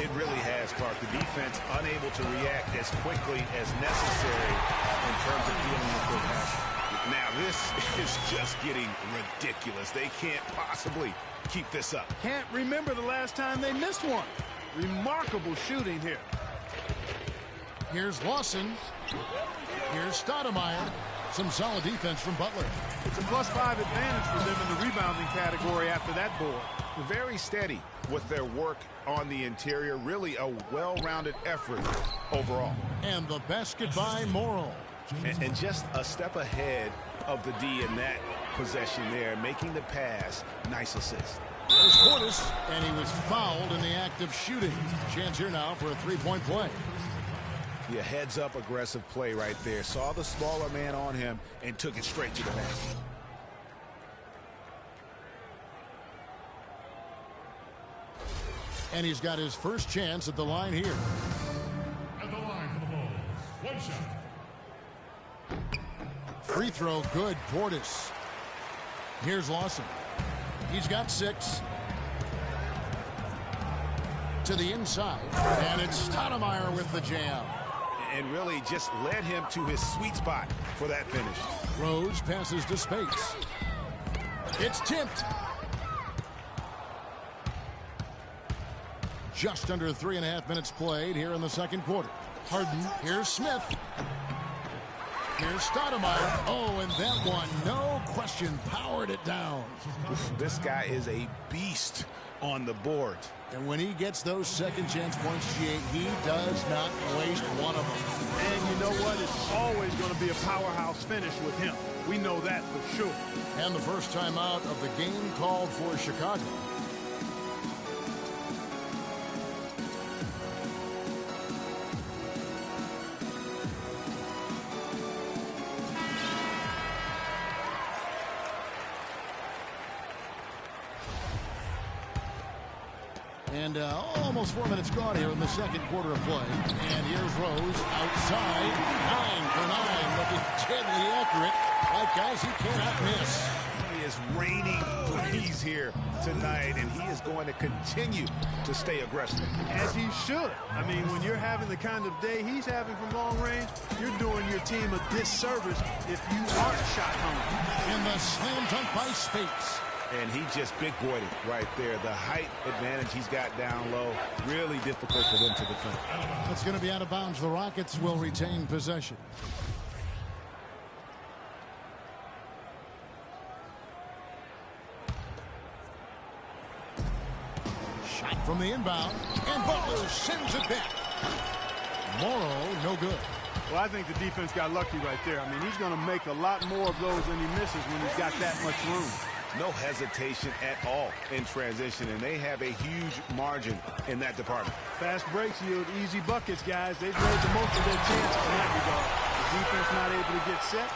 It really has, Clark. The defense unable to react as quickly as necessary in terms of dealing with their passion. Now, this is just getting ridiculous. They can't possibly keep this up. Can't remember the last time they missed one. Remarkable shooting here. Here's Lawson. Here's Stoudemire. Some solid defense from Butler. It's a +5 advantage for them in the rebounding category after that board. Very steady with their work on the interior. Really a well-rounded effort overall. And the basket by Morrow. And just a step ahead of the D in that possession there, making the pass. Nice assist. There's Portis, and he was fouled in the act of shooting. Chance here now for a three-point play. Yeah, heads-up aggressive play right there. Saw the smaller man on him and took it straight to the basket. And he's got his first chance at the line here. At the line for the Bulls, one shot. Free throw good, Portis. Here's Lawson. He's got 6. To the inside, and it's Stoudemire with the jam. And really just led him to his sweet spot for that finish. Rose passes to Spates. It's tipped. Just under 3.5 minutes played here in the second quarter. Harden, here's Smith. Here's Stoudemire. Oh, and that one, no question, powered it down. This guy is a beast on the board. And when he gets those second chance points, he does not waste one of them. And you know what? It's always going to be a powerhouse finish with him. We know that for sure. And the first time out of the game called for Chicago. And almost 4 minutes gone here in the second quarter of play. And here's Rose outside. 9 for 9. Looking deadly accurate. Like guys he cannot miss. He is raining threes here tonight, and he is going to continue to stay aggressive. As he should. I mean, when you're having the kind of day he's having from long range, you're doing your team a disservice if you aren't shot hungry. And the slam dunk by Spates. And he just big-boyed it right there. The height advantage he's got down low, really difficult for them to defend. It's going to be out of bounds. The Rockets will retain possession. Shot from the inbound, and Butler sends it back. Morrow, no good. Well, I think the defense got lucky right there. I mean, he's going to make a lot more of those than he misses when he's got that much room. No hesitation at all in transition, and they have a huge margin in that department. Fast breaks yield easy buckets, guys. They've made the most of their chances in that regard. The defense not able to get set,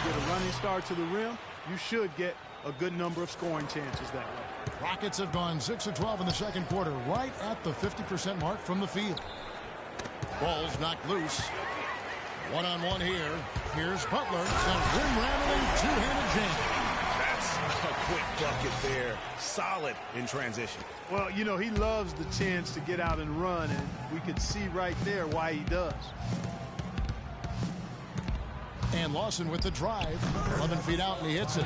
get a running start to the rim. You should get a good number of scoring chances that way. Rockets have gone 6 of 12 in the second quarter, right at the 50% mark from the field. Ball's knocked loose. One-on-one here. Here's Butler. A rim-rattling two-handed jam. A quick bucket there. Solid in transition. Well, you know, he loves the chance to get out and run, and we could see right there why he does. And Lawson with the drive. 11 feet out, and he hits it.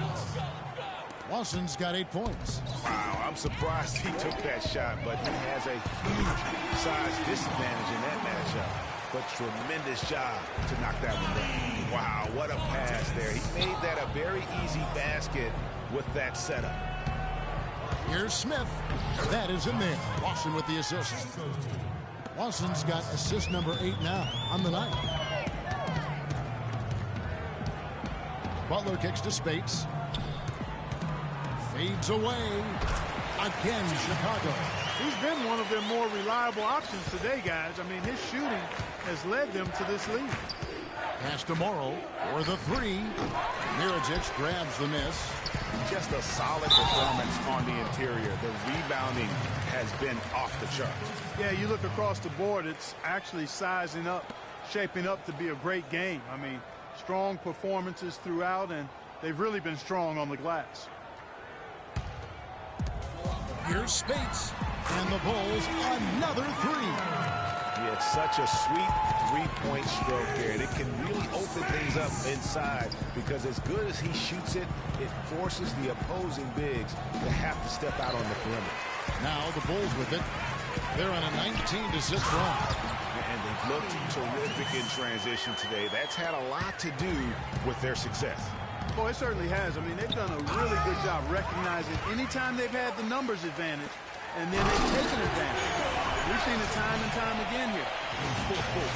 Lawson's got 8 points. Wow, I'm surprised he took that shot, but he has a huge size disadvantage in that matchup. But tremendous job to knock that one down. Wow, what a pass there. He made that a very easy basket with that setup. Here's Smith. That is in there. Lawson with the assist. Lawson's got assist number 8 now on the night. Butler kicks to Spates. Fades away. Again, Chicago. He's been one of their more reliable options today, guys. I mean, his shooting has led them to this lead. Pass to Morrow for the 3. Mirajic grabs the miss. Just a solid performance on the interior. The rebounding has been off the charts. Yeah, you look across the board, it's actually sizing up, shaping up to be a great game. I mean, strong performances throughout, and they've really been strong on the glass. Here's Spates, and the Bulls another 3. Yeah, it's such a sweet three-point stroke there, and it can really open things up inside because as good as he shoots it, it forces the opposing bigs to have to step out on the perimeter. Now the Bulls with it. They're on a 19-6 run. And they've looked terrific in transition today. That's had a lot to do with their success. Boy, it certainly has. I mean, they've done a really good job recognizing anytime they've had the numbers advantage, and then they've taken advantage. We've seen it time and time again here.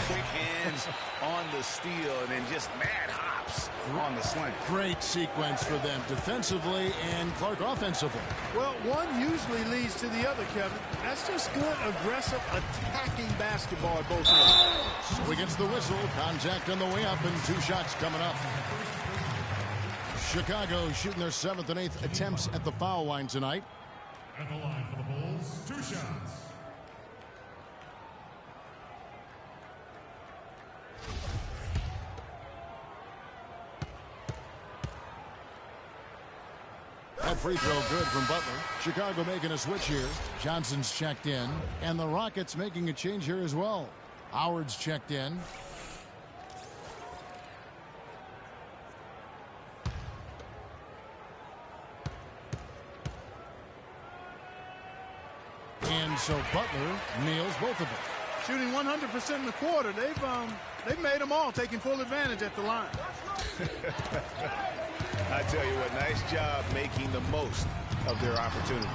Quick hands on the steal, and then just mad hops on the slant. Great sequence for them defensively and Clark offensively. Well, one usually leads to the other, Kevin. That's just good, aggressive, attacking basketball at both ends. So he gets the whistle. Contact on the way up, and 2 shots coming up. Chicago shooting their 7th and 8th attempts at the foul line tonight. At the line for the Bulls, 2 shots. That free throw good from Butler. Chicago making a switch here. Johnson's checked in. And the Rockets making a change here as well. Howard's checked in. And so Butler nails both of them. Shooting 100% in the quarter. They've made them all, taking full advantage at the line. I tell you what, nice job making the most of their opportunity.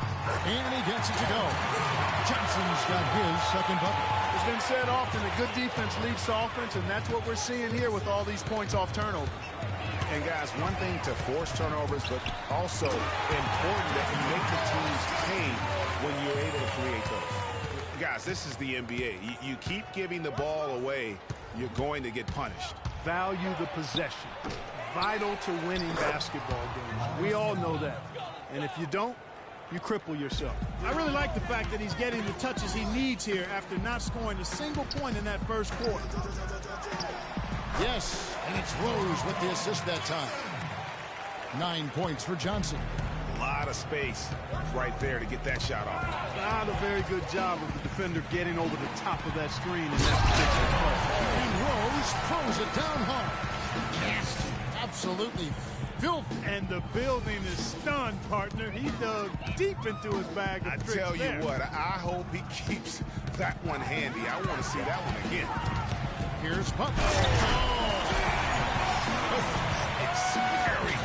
And he gets it to go. Johnson's got his second bucket. It's been said often that good defense leads to offense, and that's what we're seeing here with all these points off turnover. And guys, one thing to force turnovers, but also important that you make the teams pay when you're able to create those. Guys, this is the NBA. You keep giving the ball away, you're going to get punished. Value the possession. Vital to winning basketball games. We all know that. And if you don't, you cripple yourself. I really like the fact that he's getting the touches he needs here after not scoring a single point in that first quarter. Yes, and it's Rose with the assist that time. 9 points for Johnson. A lot of space right there to get that shot off. Not a very good job of the defender getting over the top of that screen in that particular play. And Rose throws it down hard. Nasty. Absolutely filthy. And the building is stunned, partner. He dug deep into his bag of tricks. I tell you there. what, I hope he keeps that one handy. I want to see that one again. Here's Butler. It's scary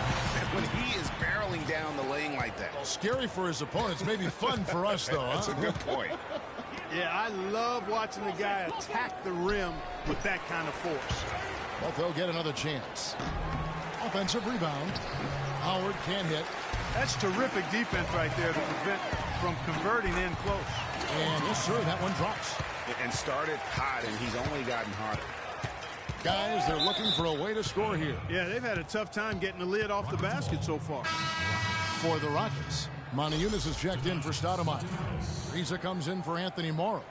when he is barreling down the lane like that. Scary for his opponents. Maybe fun for us, though. That's a good point. Yeah, I love watching the guy attack the rim with that kind of force. But they'll get another chance. Offensive rebound. Howard can't hit. That's terrific defense right there to prevent from converting in close. And yes, sir, that one drops. And started hot, and he's only gotten hotter. Guys, they're looking for a way to score here. Yeah, they've had a tough time getting the lid off the basket so far. For the Rockets, Monteunice is checked in for Stoudemire. Riza comes in for Anthony Morrow.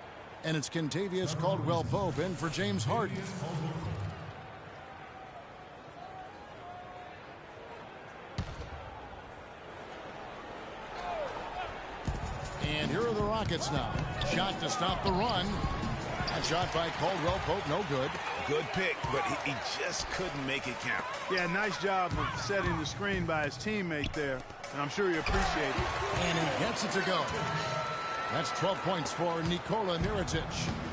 And it's Kentavious Caldwell-Pope in for James Harden. And here are the Rockets now. Shot to stop the run. That shot by Caldwell-Pope, no good. Good pick, but he just couldn't make it count. Yeah, nice job of setting the screen by his teammate there. And I'm sure he appreciates it. And he gets it to go. That's 12 points for Nikola Mirotic.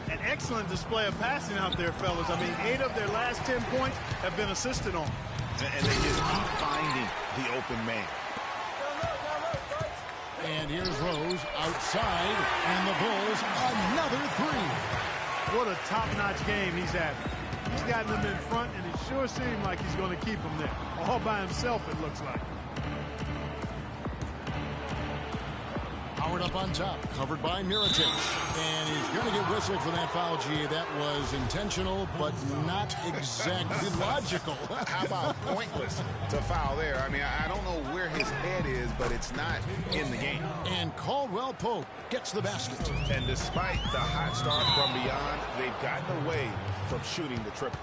An excellent display of passing out there, fellas. I mean, 8 of their last 10 points have been assisted on. And they just keep finding the open man. And here's Rose outside, and the Bulls another 3. What a top-notch game he's having. He's gotten them in front, and it sure seemed like he's going to keep them there. All by himself, it looks like. Howard up on top, covered by Mirotic. And he's going to get whistled for that foul, G. That was intentional, but not exactly logical. How about pointless to foul there? I mean, I don't know where his head is, but it's not in the game. And Caldwell-Pope gets the basket. And despite the hot start from beyond, they've gotten away from shooting the triple.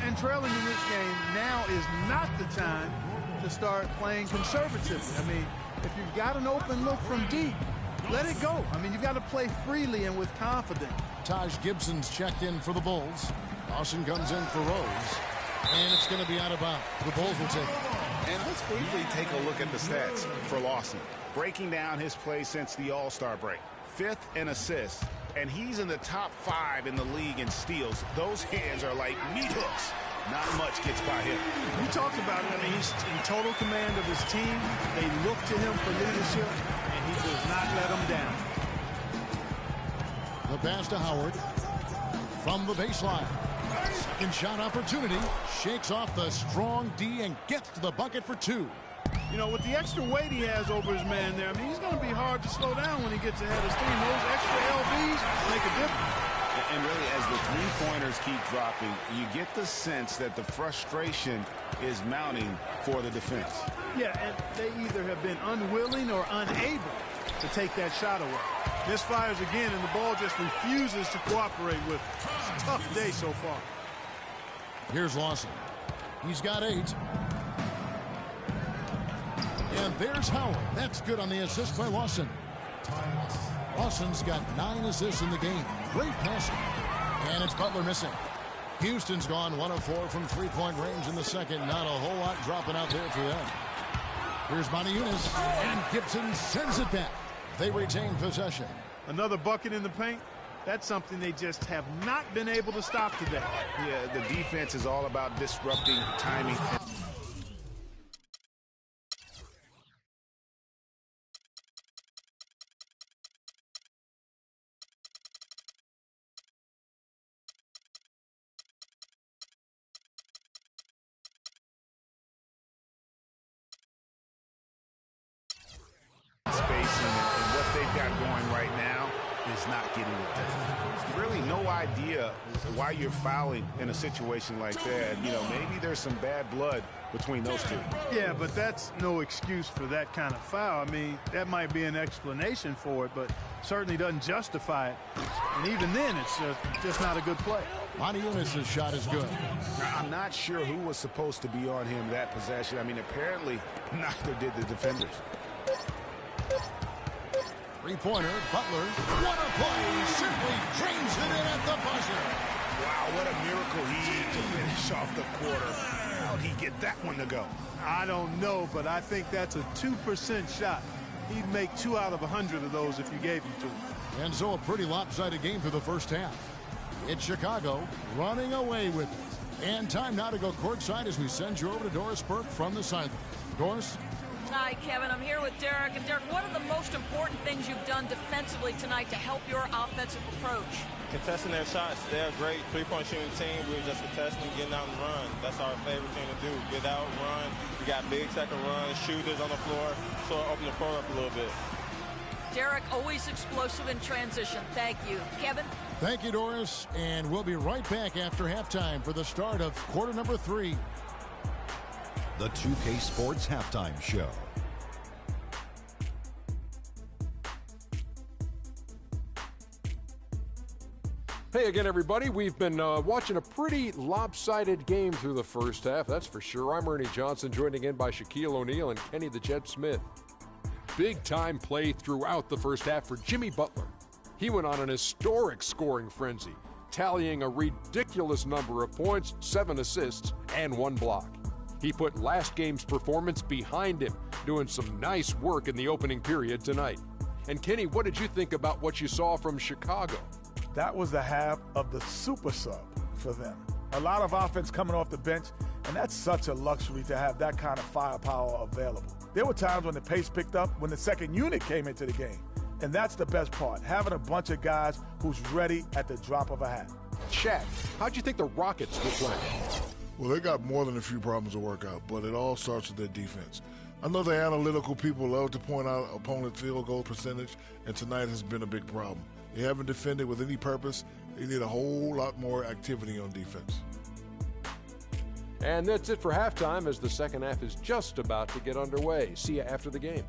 and trailing in this game, now is not the time to start playing conservatively. I mean, if you've got an open look from deep, let it go. I mean, you've got to play freely and with confidence. Taj Gibson's checked in for the Bulls. Dawson comes in for Rose. And it's going to be out of bounds. The Bulls will take it. And let's briefly take a look at the stats for Lawson. Breaking down his play since the All-Star break. 5th in assists. And he's in the top 5 in the league in steals. Those hands are like meat hooks. Not much gets by him. You talked about it. I mean, he's in total command of his team. They look to him for leadership, and he does not let them down. The pass to Howard from the baseline. Second shot opportunity. Shakes off the strong D and gets to the bucket for 2. You know, with the extra weight he has over his man there, I mean, he's going to be hard to slow down when he gets ahead of steam. Those extra LBs make a difference. And really, as the three-pointers keep dropping, you get the sense that the frustration is mounting for the defense. Yeah, and they either have been unwilling or unable to take that shot away. Misfires again, and the ball just refuses to cooperate with it. It's a tough day so far. Here's Lawson. He's got 8. And there's Howard. That's good on the assist by Lawson. Lawson's got 9 assists in the game. Great passing. And it's Butler missing. Houston's gone 1 of 4 from three-point range in the second. Not a whole lot dropping out there for them. Here's Moniunas. And Gibson sends it back. They retain possession. Another bucket in the paint. That's something they just have not been able to stop today. Yeah, the defense is all about disrupting timing. Spacing and what they've got going right now is not getting it done. Really no idea why you're fouling in a situation like that. You know, maybe there's some bad blood between those two. Yeah, but that's no excuse for that kind of foul. I mean, that might be an explanation for it, but certainly doesn't justify it. And even then, it's just not a good play. Moniunas' shot is good. I'm not sure who was supposed to be on him that possession. I mean, apparently neither did the defenders. Three-pointer, Butler. What a play! Simply drains it in at the buzzer. Wow, what a miracle he to finish off the quarter. How'd he get that one to go? I don't know, but I think that's a 2% shot. He'd make 2 out of 100 of those if you gave him to him. And so a pretty lopsided game through the first half. It's Chicago running away with it. And time now to go courtside as we send you over to Doris Burke from the sideline. Doris? Hi, Kevin. I'm here with Derek. And Derek, what are the most important things you've done defensively tonight to help your offensive approach? Contesting their shots. They're a great three-point shooting team. We're just contesting, getting out and run. That's our favorite thing to do. Get out, run. We got big second runs, shooters on the floor, so open the floor up a little bit. Derek, always explosive in transition. Thank you. Kevin? Thank you, Doris. And we'll be right back after halftime for the start of quarter number 3. The 2K Sports Halftime Show. Hey again, everybody. We've been watching a pretty lopsided game through the first half, that's for sure. I'm Ernie Johnson, joined again by Shaquille O'Neal and Kenny the Jet Smith. Big-time play throughout the first half for Jimmy Butler. He went on an historic scoring frenzy, tallying a ridiculous number of points, 7 assists, and 1 block. He put last game's performance behind him, doing some nice work in the opening period tonight. And Kenny, what did you think about what you saw from Chicago? That was the half of the super sub for them. A lot of offense coming off the bench, and that's such a luxury to have that kind of firepower available. There were times when the pace picked up when the second unit came into the game. And that's the best part, having a bunch of guys who's ready at the drop of a hat. Shaq, how'd you think the Rockets were playing? Well, they got more than a few problems to work out, but it all starts with their defense. I know the analytical people love to point out opponent field goal percentage, and tonight has been a big problem. They haven't defended with any purpose. They need a whole lot more activity on defense. And that's it for halftime as the second half is just about to get underway. See you after the game.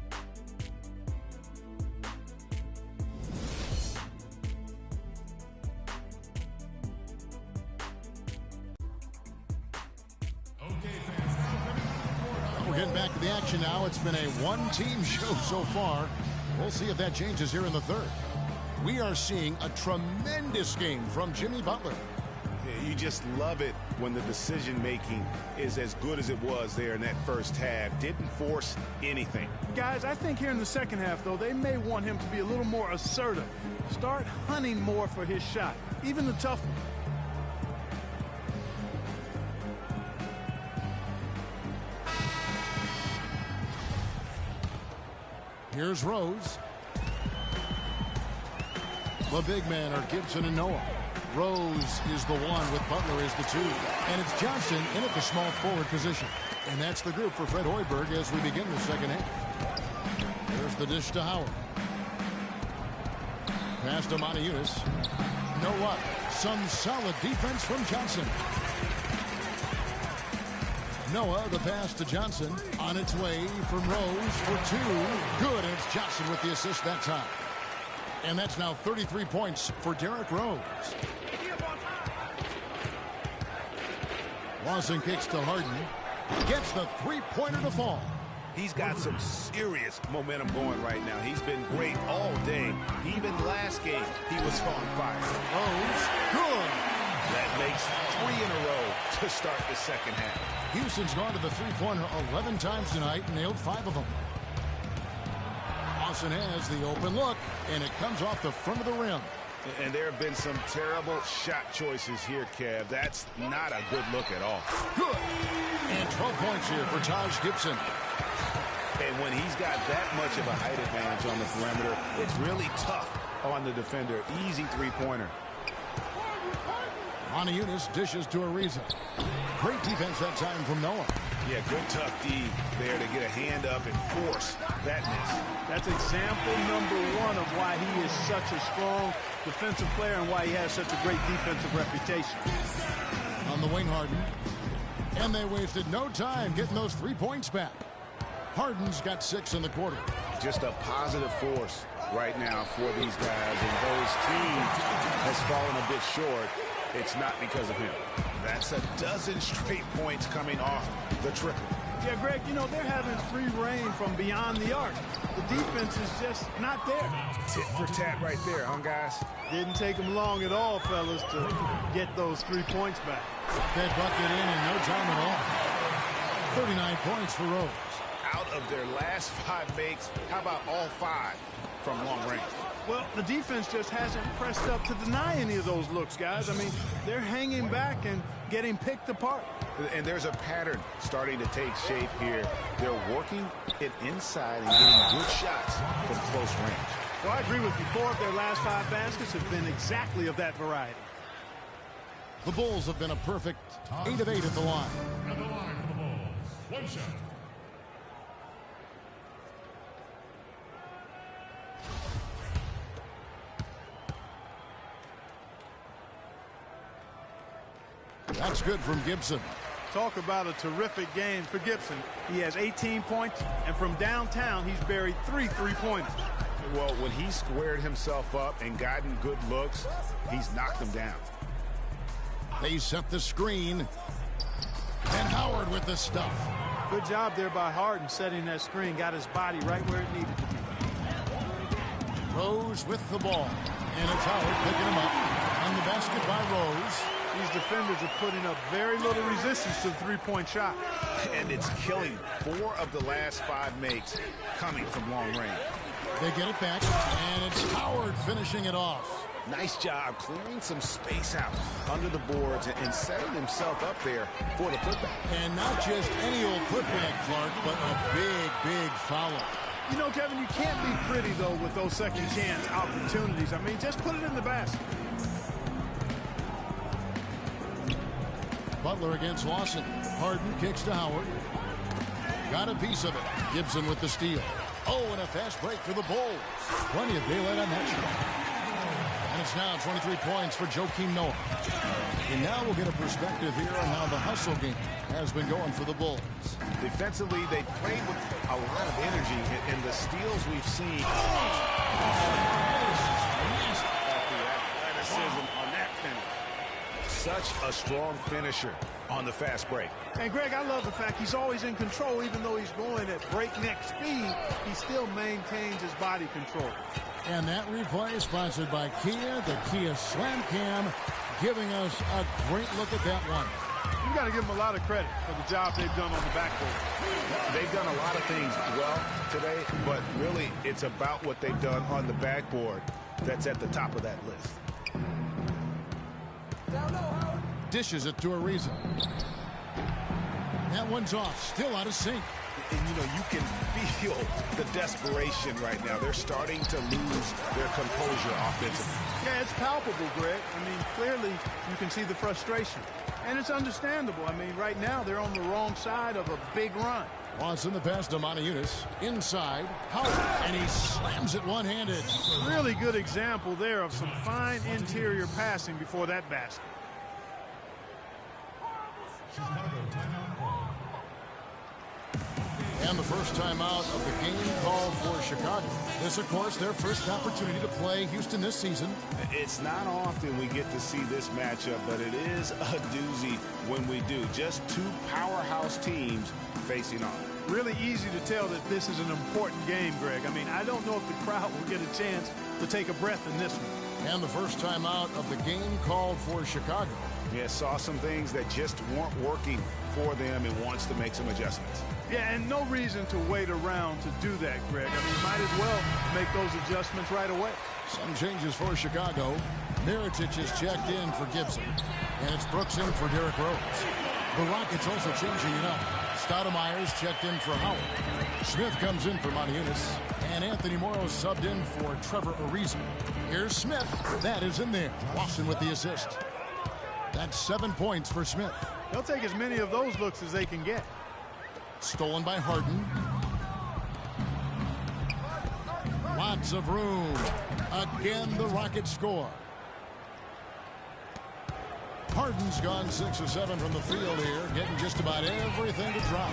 getting back to the action now. It's been a one-team show so far. We'll see if that changes here in the third. We are seeing a tremendous game from Jimmy Butler. You just love it when the decision-making is as good as it was there in that first half. Didn't force anything. Guys, I think here in the second half, though, they may want him to be a little more assertive. Start hunting more for his shot, even the tough one. Here's Rose. The big men are Gibson and Noah. Rose is the one with Butler is the two. And it's Johnson in at the small forward position. And that's the group for Fred Hoiberg as we begin the second half. There's the dish to Howard. Pass to Montejunas. Noah. Some solid defense from Johnson. Noah, the pass to Johnson. On its way from Rose for two. Good, and it's Johnson with the assist that time. And that's now 33 points for Derrick Rose. Lawson kicks to Harden. Gets the three-pointer to fall. He's got some serious momentum going right now. He's been great all day. Even last game, he was on fire. Rose, good. That makes 3 in a row to start the second half. Houston's gone to the three-pointer 11 times tonight and nailed 5 of them. Lawson has the open look, and it comes off the front of the rim. And there have been some terrible shot choices here, Kev. That's not a good look at all. Good. And 12 points here for Taj Gibson. And when he's got that much of a height advantage on the perimeter, it's really tough on the defender. Easy three-pointer. Montejunas dishes to Ariza. Great defense that time from Noah. Yeah, good tough D there to get a hand up and force that miss. That's example number 1 of why he is such a strong defensive player and why he has such a great defensive reputation. On the wing, Harden. And they wasted no time getting those 3 points back. Harden's got 6 in the quarter. Just a positive force right now for these guys. And though his team has fallen a bit short, it's not because of him. That's a dozen straight points coming off the triple. Yeah, Greg, you know, they're having free reign from beyond the arc. The defense is just not there. Tit for tat right there, huh, guys? Didn't take them long at all, fellas, to get those 3 points back. That bucket in no time at all. 39 points for Rose. Out of their last 5 makes, how about all 5 from long range? Well, the defense just hasn't pressed up to deny any of those looks, guys. I mean, they're hanging back and getting picked apart. And there's a pattern starting to take shape here. They're working it inside and getting good shots from close range. Well, I agree with you. 4 of their last 5 baskets have been exactly of that variety. The Bulls have been a perfect 8 of 8 at the line. At the line for the Bulls, 1 shot. That's good from Gibson. Talk about a terrific game for Gibson. He has 18 points, and from downtown, he's buried 3 three-pointers. Well, when he squared himself up and gotten good looks, he's knocked them down. They set the screen. And Howard with the stuff. Good job there by Harden setting that screen. Got his body right where it needed to be. Rose with the ball. And it's Howard picking him up. On the basket by Rose. These defenders are putting up very little resistance to the three-point shot. And it's killing 4 of the last 5 makes coming from long range. They get it back, and it's Howard finishing it off. Nice job clearing some space out under the boards and setting himself up there for the putback. And not just any old putback, Clark, but a big, big foul. You know, Kevin, you can't be pretty, though, with those second chance opportunities. I mean, just put it in the basket. Butler against Lawson. Harden kicks to Howard. Got a piece of it. Gibson with the steal. Oh, and a fast break for the Bulls. Plenty of daylight on that shot. And it's now 23 points for Joakim Noah. And now we'll get a perspective here on how the hustle game has been going for the Bulls. Defensively, they played with a lot of energy, and the steals we've seen. Athleticism on that finish. Such a strong finisher on the fast break. And, Greg, I love the fact he's always in control. Even though he's going at breakneck speed, he still maintains his body control. And that replay is sponsored by Kia, the Kia Slam Cam, giving us a great look at that one. You've got to give them a lot of credit for the job they've done on the backboard. They've done a lot of things well today, but really it's about what they've done on the backboard that's at the top of that list. Dishes it to Ariza. That one's off, still out of sync. And, you know, you can feel the desperation right now. They're starting to lose their composure offensively. Yeah, it's palpable, Greg. I mean, clearly you can see the frustration. And it's understandable. I mean, right now they're on the wrong side of a big run. Watson the pass to Montiunas. Inside, Howard, and he slams it one-handed. Really good example there of some fine interior passing before that basket. And the first timeout of the game called for Chicago. This, of course, their first opportunity to play Houston this season. It's not often we get to see this matchup, but it is a doozy when we do. Just two powerhouse teams facing off. Really easy to tell that this is an important game, Greg. I mean, I don't know if the crowd will get a chance to take a breath in this one. And the first timeout of the game called for Chicago. Yeah, saw some things that just weren't working for them and wants to make some adjustments. Yeah, and no reason to wait around to do that, Greg. I mean, might as well make those adjustments right away. Some changes for Chicago. Mirotic is checked in for Gibson. And it's Brooks in for Derrick Rose. The Rockets also changing it up. Stoudemire's checked in for Howard. Smith comes in for Montiunas. And Anthony Morrow subbed in for Trevor Ariza. Here's Smith. That is in there. Watson with the assist. That's 7 points for Smith. They'll take as many of those looks as they can get. Stolen by Harden. Lots of room. Again, the Rockets score. Harden's gone 6 of 7 from the field here, getting just about everything to drop.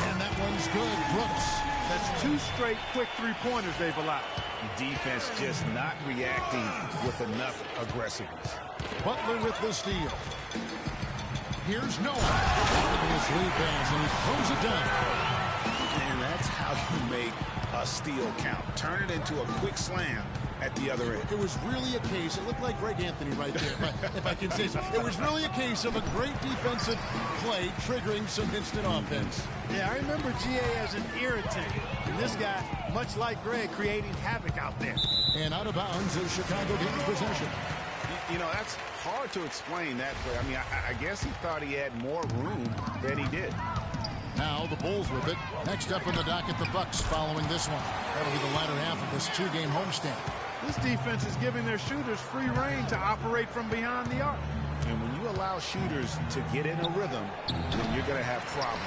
And that one's good. Brooks. That's 2 straight quick three-pointers they've allowed. Defense just not reacting with enough aggressiveness. Butler with the steal. Here's Noah. His lead pass, and he throws it down. And that's how you make a steal count. Turn it into a quick slam at the other end. It was really a case, it looked like Greg Anthony right there, if I can say so. It was really a case of a great defensive play triggering some instant offense. Yeah, I remember GA as an irritant. And this guy, much like Greg, creating havoc out there. And out of bounds as Chicago gains possession. You know, that's hard to explain that play. I mean, I guess he thought he had more room than he did. Now the Bulls with it. Next up on the docket, the Bucks following this one. That'll be the latter half of this 2-game homestand. This defense is giving their shooters free reign to operate from behind the arc. And when you allow shooters to get in a rhythm, then you're going to have problems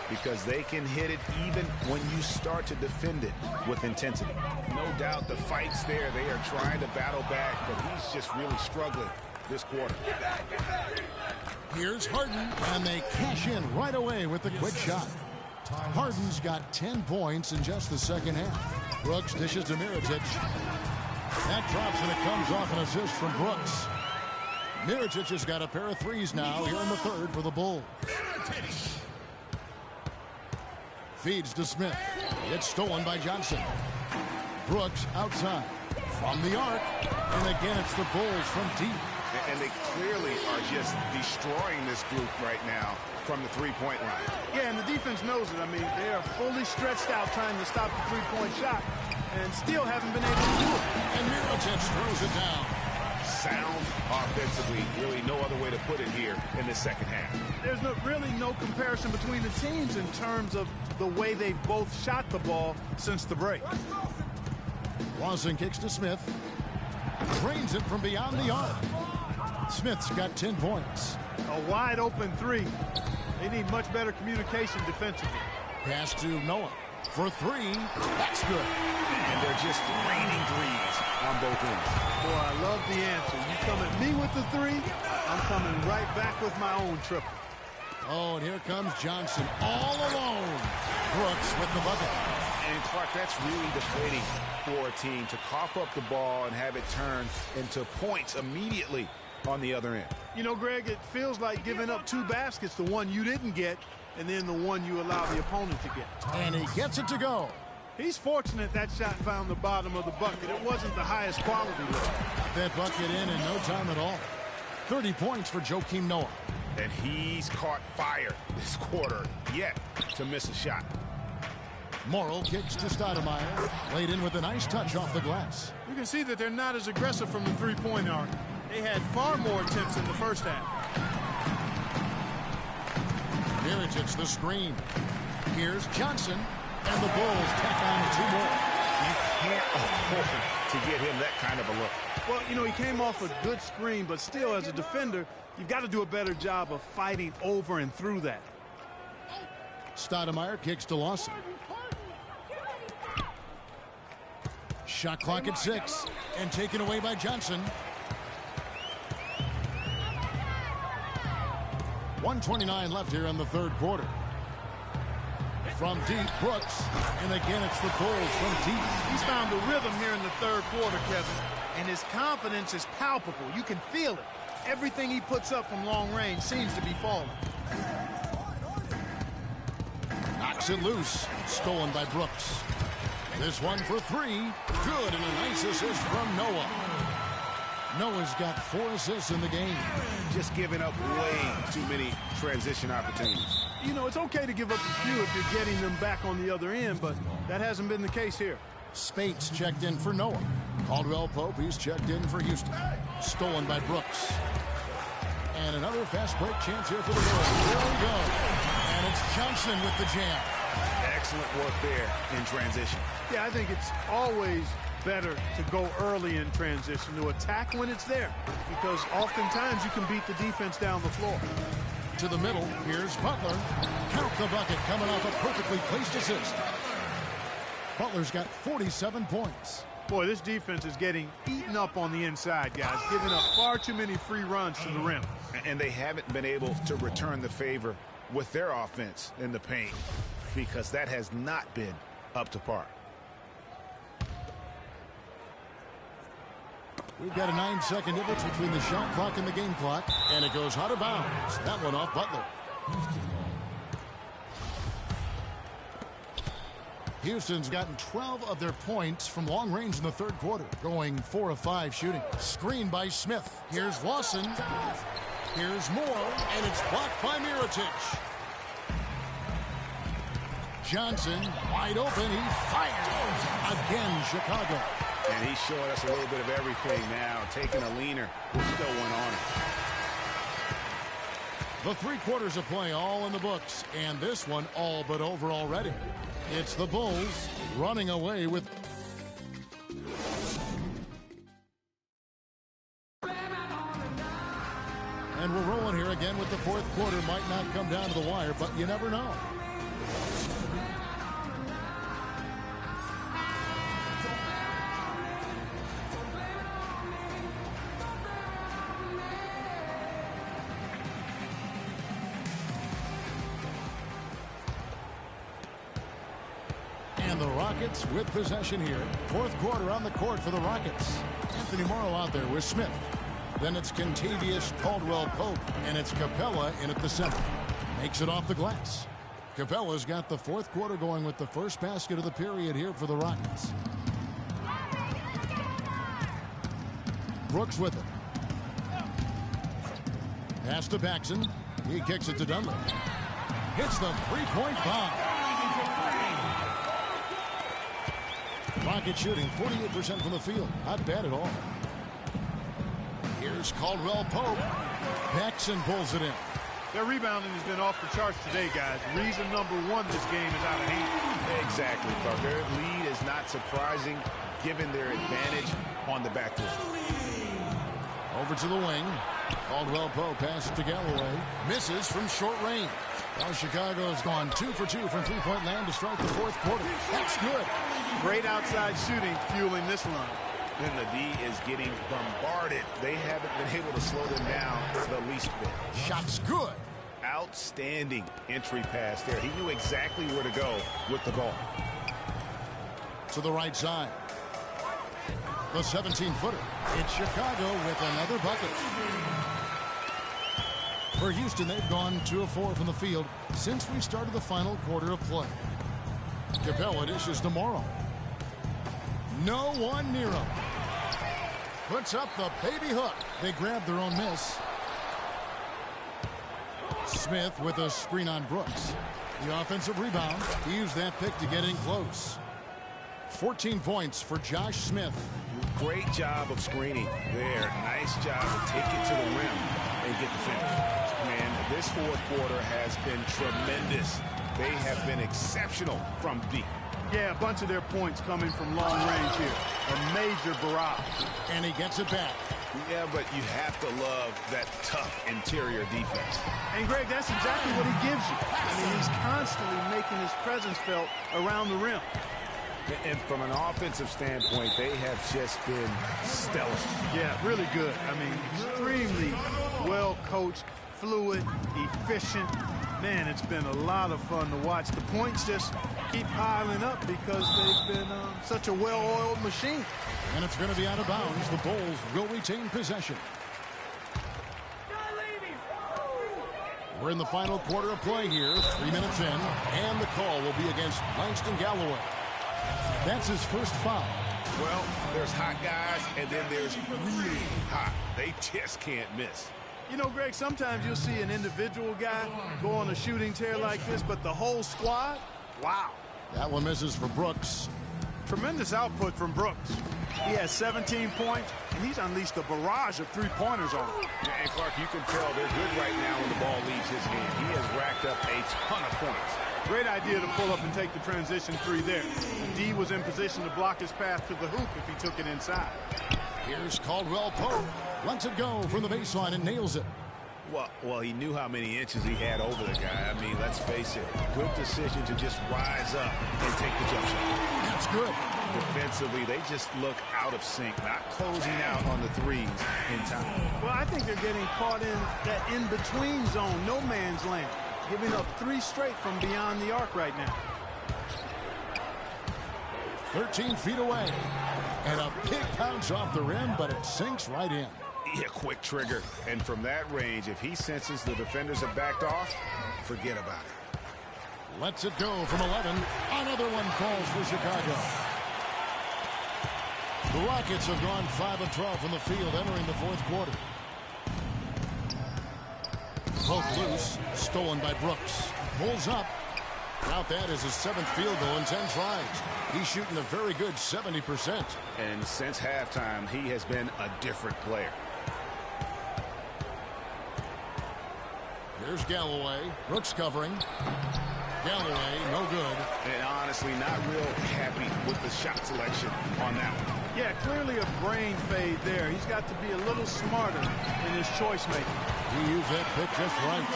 because they can hit it even when you start to defend it with intensity. No doubt the fight's there. They are trying to battle back, but he's just really struggling this quarter. Here's Harden, and they cash in right away with the quick shot. Harden's got 10 points in just the second half. Brooks dishes to Mirotic. That drops, and it comes off an assist from Brooks. Mirotic has got a pair of threes now here in the third for the Bulls. Feeds to Smith. It's stolen by Johnson. Brooks outside. From the arc. And again, it's the Bulls from deep. And they clearly are just destroying this group right now from the three-point line. Yeah, and the defense knows it. I mean, they are fully stretched out trying to stop the three-point shot and still haven't been able to do it. And Mirotic throws it down. Sound offensively, really no other way to put it here in the second half. There's really no comparison between the teams in terms of the way they've both shot the ball since the break. Watson kicks to Smith. Drains it from beyond the arc. Smith's got 10 points. A wide open three. They need much better communication defensively. Pass to Noah for three. That's good. And they're just raining threes on both ends. Boy, I love the answer. You come at me with the three, I'm coming right back with my own triple. Oh, and here comes Johnson all alone. Brooks with the bucket. And Clark, that's really deflating for a team to cough up the ball and have it turn into points immediately on the other end. You know, Greg, it feels like giving up 2 baskets, the one you didn't get, and then the one you allow the opponent to get. And he gets it to go. He's fortunate that shot found the bottom of the bucket. It wasn't the highest quality look. Got that bucket in no time at all. 30 points for Joakim Noah. And he's caught fire this quarter, yet to miss a shot. Morrill kicks to Stoudemire. Laid in with a nice touch off the glass. You can see that they're not as aggressive from the three-point arc. They had far more attempts in the first half. Miritich the screen. Here's Johnson. And the Bulls tack on 2 more. You can't afford to get him that kind of a look. Well, you know, he came off a good screen, but still, as a defender, you've got to do a better job of fighting over and through that. Stoudemire kicks to Lawson. Shot clock at 6 and taken away by Johnson. 1:29 left here in the third quarter. From deep, Brooks, and again it's the Bulls from deep. He's found a rhythm here in the third quarter, Kevin, and his confidence is palpable. You can feel it. Everything he puts up from long range seems to be falling. Knocks it loose, stolen by Brooks. This one for 3, good, and a nice assist from Noah. Noah's got 4 assists in the game. Just giving up way too many transition opportunities. You know, it's okay to give up a few if you're getting them back on the other end, but that hasn't been the case here. Spates checked in for Noah. Caldwell Pope, he's checked in for Houston. Stolen by Brooks. And another fast break chance here for the Bulls. There we go. And it's Johnson with the jam. Excellent work there in transition. Yeah, I think it's always better to go early in transition, to attack when it's there, because oftentimes you can beat the defense down the floor. To the middle, here's Butler. Count the bucket, coming off a perfectly placed assist. Butler's got 47 points. Boy, this defense is getting eaten up on the inside, guys, giving up far too many free runs to the rim. And they haven't been able to return the favor with their offense in the paint, because that has not been up to par. We've got a 9-second difference between the shot clock and the game clock, and it goes out of bounds. That one off Butler. Houston's gotten 12 of their points from long range in the third quarter, going 4 of 5 shooting. Screen by Smith. Here's Lawson. Here's Moore, and it's blocked by Miritich. Johnson, wide open, he fires. Again, Chicago. And he's showing us a little bit of everything now, taking a leaner. We're still one on it. The 3 quarters of play all in the books, and this one all but over already. It's the Bulls running away with... And we're rolling here again with the fourth quarter. Might not come down to the wire, but you never know. And the Rockets with possession here. Fourth quarter on the court for the Rockets. Anthony Morrill out there with Smith. Then it's Contavious Caldwell-Pope, and it's Capella in at the center. Makes it off the glass. Capella's got the fourth quarter going with the first basket of the period here for the Rockets. Brooks with it. Pass to Paxson. He kicks it to Dunlap. Hits the three-point bomb. Rocket shooting 48% from the field. Not bad at all. Here's Caldwell-Pope. Paxson pulls it in. Their rebounding has been off the charts today, guys. Reason number 1 this game is out of hand. Exactly, Clark. Their lead is not surprising given their advantage on the backcourt. Over to the wing. Caldwell-Pope passes to Galloway. Misses from short range. Well, Chicago has gone 2 for 2 from three-point land to start the fourth quarter. That's good. Great outside shooting fueling this run. And the D is getting bombarded. They haven't been able to slow them down the least bit. Shot's good. Outstanding entry pass there. He knew exactly where to go with the ball. To the right side. The 17-footer. It's Chicago with another bucket. For Houston, they've gone 2 of 4 from the field since we started the final quarter of play. Capella dishes to Morrow. No one near him. Puts up the baby hook. They grab their own miss. Smith with a screen on Brooks. The offensive rebound. He used that pick to get in close. 14 points for Josh Smith. Great job of screening there. Nice job to take it to the rim and get the finish. Man, this fourth quarter has been tremendous. They have been exceptional from deep. Yeah, a bunch of their points coming from long range here. A major barrage. And he gets it back. Yeah, but you have to love that tough interior defense. And, Greg, that's exactly what he gives you. I mean, he's constantly making his presence felt around the rim. And from an offensive standpoint, they have just been stellar. Yeah, really good. I mean, extremely well-coached, fluid, efficient. Man, it's been a lot of fun to watch. The points just keep piling up because they've been such a well-oiled machine. And it's going to be out of bounds. The Bulls will retain possession. We're in the final quarter of play here, 3 minutes in, and the call will be against Langston Galloway. That's his first foul. Well, there's hot guys, and then there's really hot. They just can't miss. You know, Greg, sometimes you'll see an individual guy go on a shooting tear like this, but the whole squad, wow. That one misses for Brooks. Tremendous output from Brooks. He has 17 points, and he's unleashed a barrage of three-pointers on him. And, Clark, you can tell they're good right now when the ball leaves his hand. He has racked up a ton of points. Great idea to pull up and take the transition three there. D was in position to block his path to the hoop if he took it inside. Here's Caldwell Pope. Lets it go from the baseline and nails it. Well, he knew how many inches he had over the guy. I mean, let's face it, good decision to just rise up and take the jump shot. That's good. Defensively, they just look out of sync, not closing out on the threes in time. Well, I think they're getting caught in that in-between zone, no man's land, giving up 3 straight from beyond the arc right now. 13 feet away. And a big bounce off the rim, but it sinks right in. Yeah, quick trigger. And from that range, if he senses the defenders have backed off, forget about it. Lets it go from 11. Another one falls for Chicago. The Rockets have gone 5 of 12 from the field entering the fourth quarter. Poked loose. Stolen by Brooks. Pulls up. Out that is his 7th field goal in 10 tries. He's shooting a very good 70%. And since halftime, he has been a different player. Here's Galloway. Brooks covering. Galloway, no good. And honestly, not real happy with the shot selection on that one. Yeah, clearly a brain fade there. He's got to be a little smarter in his choice making. He used that pick just right.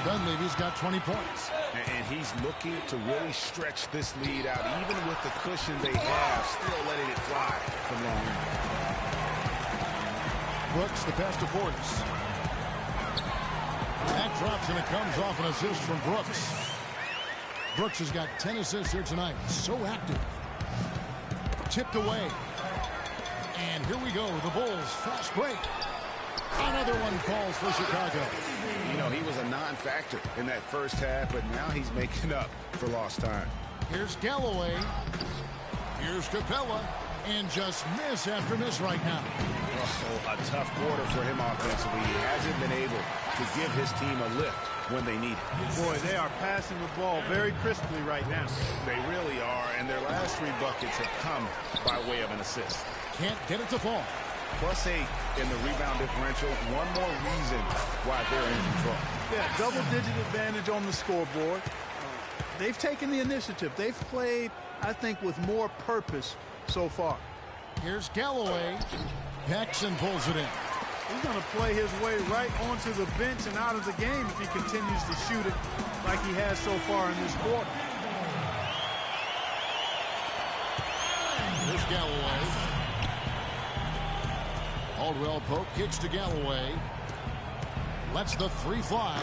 Dunleavy's got 20 points. And he's looking to really stretch this lead out, even with the cushion they have, still letting it fly from long range. Brooks, the pass to Portis. That drops and it comes off an assist from Brooks. Brooks has got 10 assists here tonight. So active. Tipped away. And here we go. The Bulls fast break. Another one falls for Chicago. You know, he was a non-factor in that first half, but now he's making up for lost time. Here's Galloway. Here's Capella. And just miss after miss right now. Oh, a tough quarter for him offensively. He hasn't been able to give his team a lift when they need it. Boy, they are passing the ball very crisply right now. They really are, and their last 3 buckets have come by way of an assist. Can't get it to fall. +8 in the rebound differential. One more reason why they're in control. Yeah, double-digit advantage on the scoreboard. They've taken the initiative. They've played, I think, with more purpose so far. Here's Galloway. Paxson pulls it in. He's going to play his way right onto the bench and out of the game if he continues to shoot it like he has so far in this quarter. Here's Galloway. Caldwell Pope kicks to Galloway. Lets the 3 fly,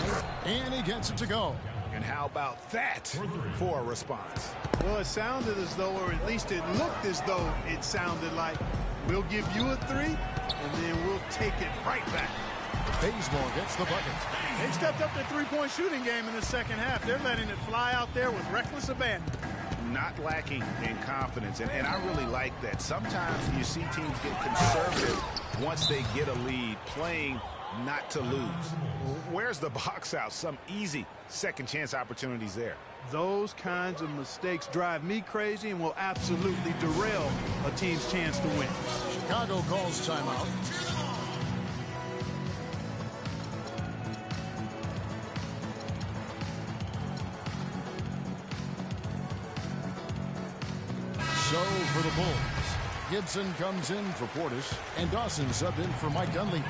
and he gets it to go. And how about that for a response? Well, it sounded as though, or at least it looked as though it sounded like, we'll give you a 3, and then we'll take it right back. Bazemore gets the bucket. They stepped up their three-point shooting game in the second half. They're letting it fly out there with reckless abandon. Not lacking in confidence, and I really like that. Sometimes you see teams get conservative once they get a lead, playing not to lose. Where's the box out? Some easy second chance opportunities there. Those kinds of mistakes drive me crazy and will absolutely derail a team's chance to win. Chicago calls timeout. So for the Bulls, Gibson comes in for Portis, and Dawson subbed in for Mike Dunleavy.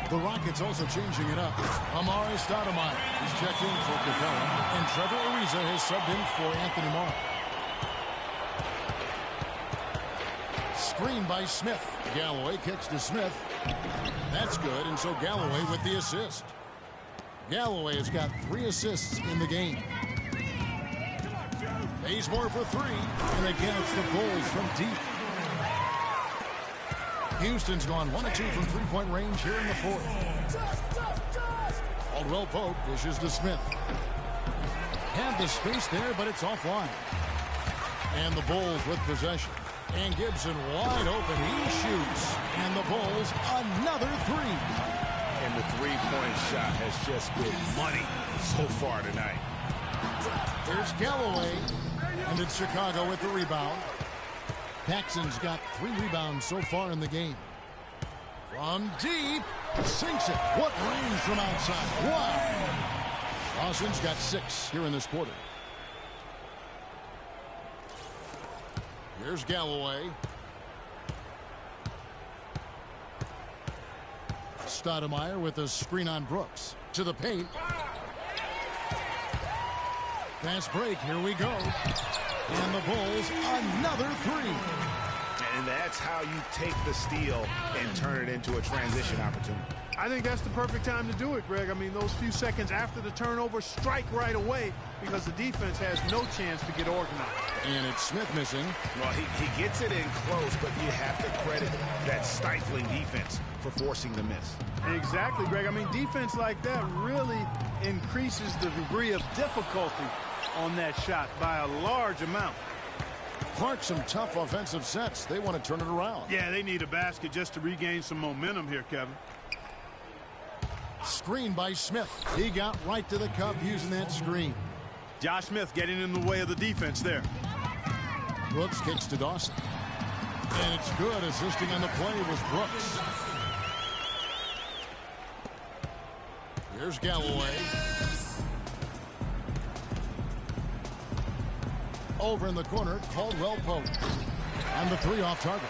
The Rockets also changing it up. Amari Stoudemire is checked in for Capella, and Trevor Ariza has subbed in for Anthony Morrow. Screen by Smith. Galloway kicks to Smith. That's good, and so Galloway with the assist. Galloway has got 3 assists in the game. Bazemore for 3, and again it's the Bulls from deep. Houston's gone 1 of 2 from three-point range here in the fourth. Caldwell Pope dishes to Smith. Had the space there, but it's offline. And the Bulls with possession. And Gibson wide open. He shoots. And the Bulls another 3. And the three-point shot has just been money so far tonight. There's Galloway. And it's Chicago with the rebound. Paxson's got 3 rebounds so far in the game. From deep, sinks it. What range from outside. Wow. Dawson's got 6 here in this quarter. Here's Galloway. Stoudemire with a screen on Brooks. To the paint. Fast break. Here we go. And the Bulls, another 3. And that's how you take the steal and turn it into a transition opportunity. I think that's the perfect time to do it, Greg. I mean, those few seconds after the turnover, strike right away because the defense has no chance to get organized. And it's Smith missing. Well, he gets it in close, but you have to credit that stifling defense for forcing the miss. Exactly, Greg. I mean, defense like that really increases the degree of difficulty on that shot by a large amount. Clark, some tough offensive sets. They want to turn it around. Yeah, they need a basket just to regain some momentum here, Kevin. Screen by Smith. He got right to the cup using that screen. Josh Smith getting in the way of the defense there. Brooks kicks to Dawson. And it's good. Assisting on the play was Brooks. Here's Galloway. Over in the corner, Caldwell Pope. And the 3 off target.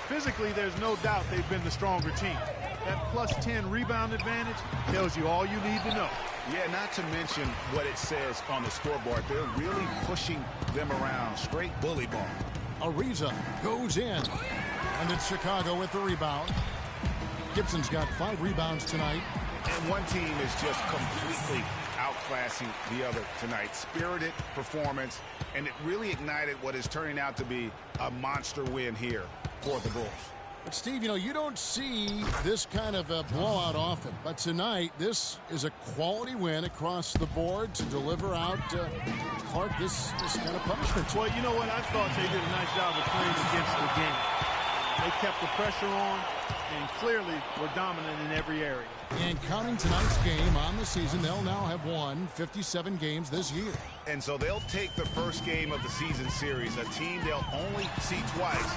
Physically, there's no doubt they've been the stronger team. That plus 10 rebound advantage tells you all you need to know. Yeah, not to mention what it says on the scoreboard. They're really pushing them around. Straight bully ball. Ariza goes in. And it's Chicago with the rebound. Gibson's got 5 rebounds tonight. And one team is just completely outclassing the other tonight. Spirited performance, and it really ignited what is turning out to be a monster win here for the Bulls. But Steve, you know, you don't see this kind of a blowout often. But tonight, this is a quality win across the board to deliver out Clark this kind of punishment. Well, you know what? I thought they did a nice job of playing against the game. They kept the pressure on and clearly were dominant in every area. And counting tonight's game on the season, they'll now have won 57 games this year. And so they'll take the first game of the season series, a team they'll only see twice.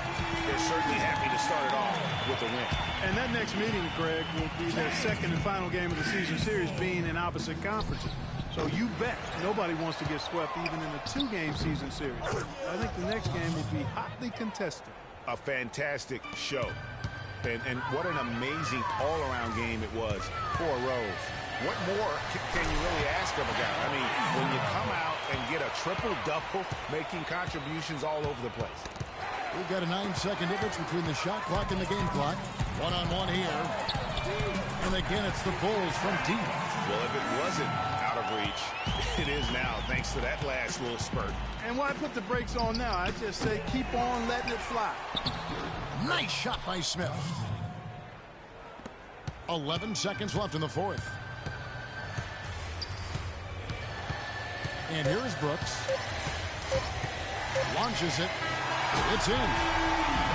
They're certainly happy to start it off with a win. And that next meeting, Greg, will be their second and final game of the season series, being in opposite conferences. So you bet nobody wants to get swept even in a 2-game season series. I think the next game will be hotly contested. A fantastic show. And what an amazing all-around game it was for Rose. What more can you really ask of a guy? I mean, when you come out and get a triple-double, making contributions all over the place. We've got a 9-second difference between the shot clock and the game clock. One-on-one here. And again, it's the Bulls from deep. Well, if it wasn't out of reach. It is now, thanks to that last little spurt. And why put the brakes on now? I just say keep on letting it fly. Nice shot by Smith. 11 seconds left in the fourth. And here's Brooks. Launches it. It's in.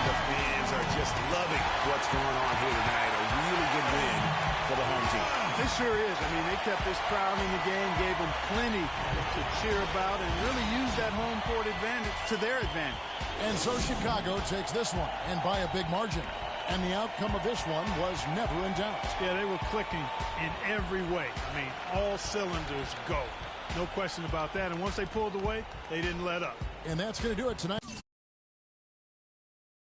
The fans are just loving what's going on here tonight. A really good win for the home team. It sure is. I mean, they kept this crowd in the game, gave them plenty to cheer about, and really used that home court advantage to their advantage. And so Chicago takes this one, and by a big margin. And the outcome of this one was never in doubt. Yeah, they were clicking in every way. I mean, all cylinders go. No question about that. And once they pulled away, they didn't let up. And that's going to do it tonight.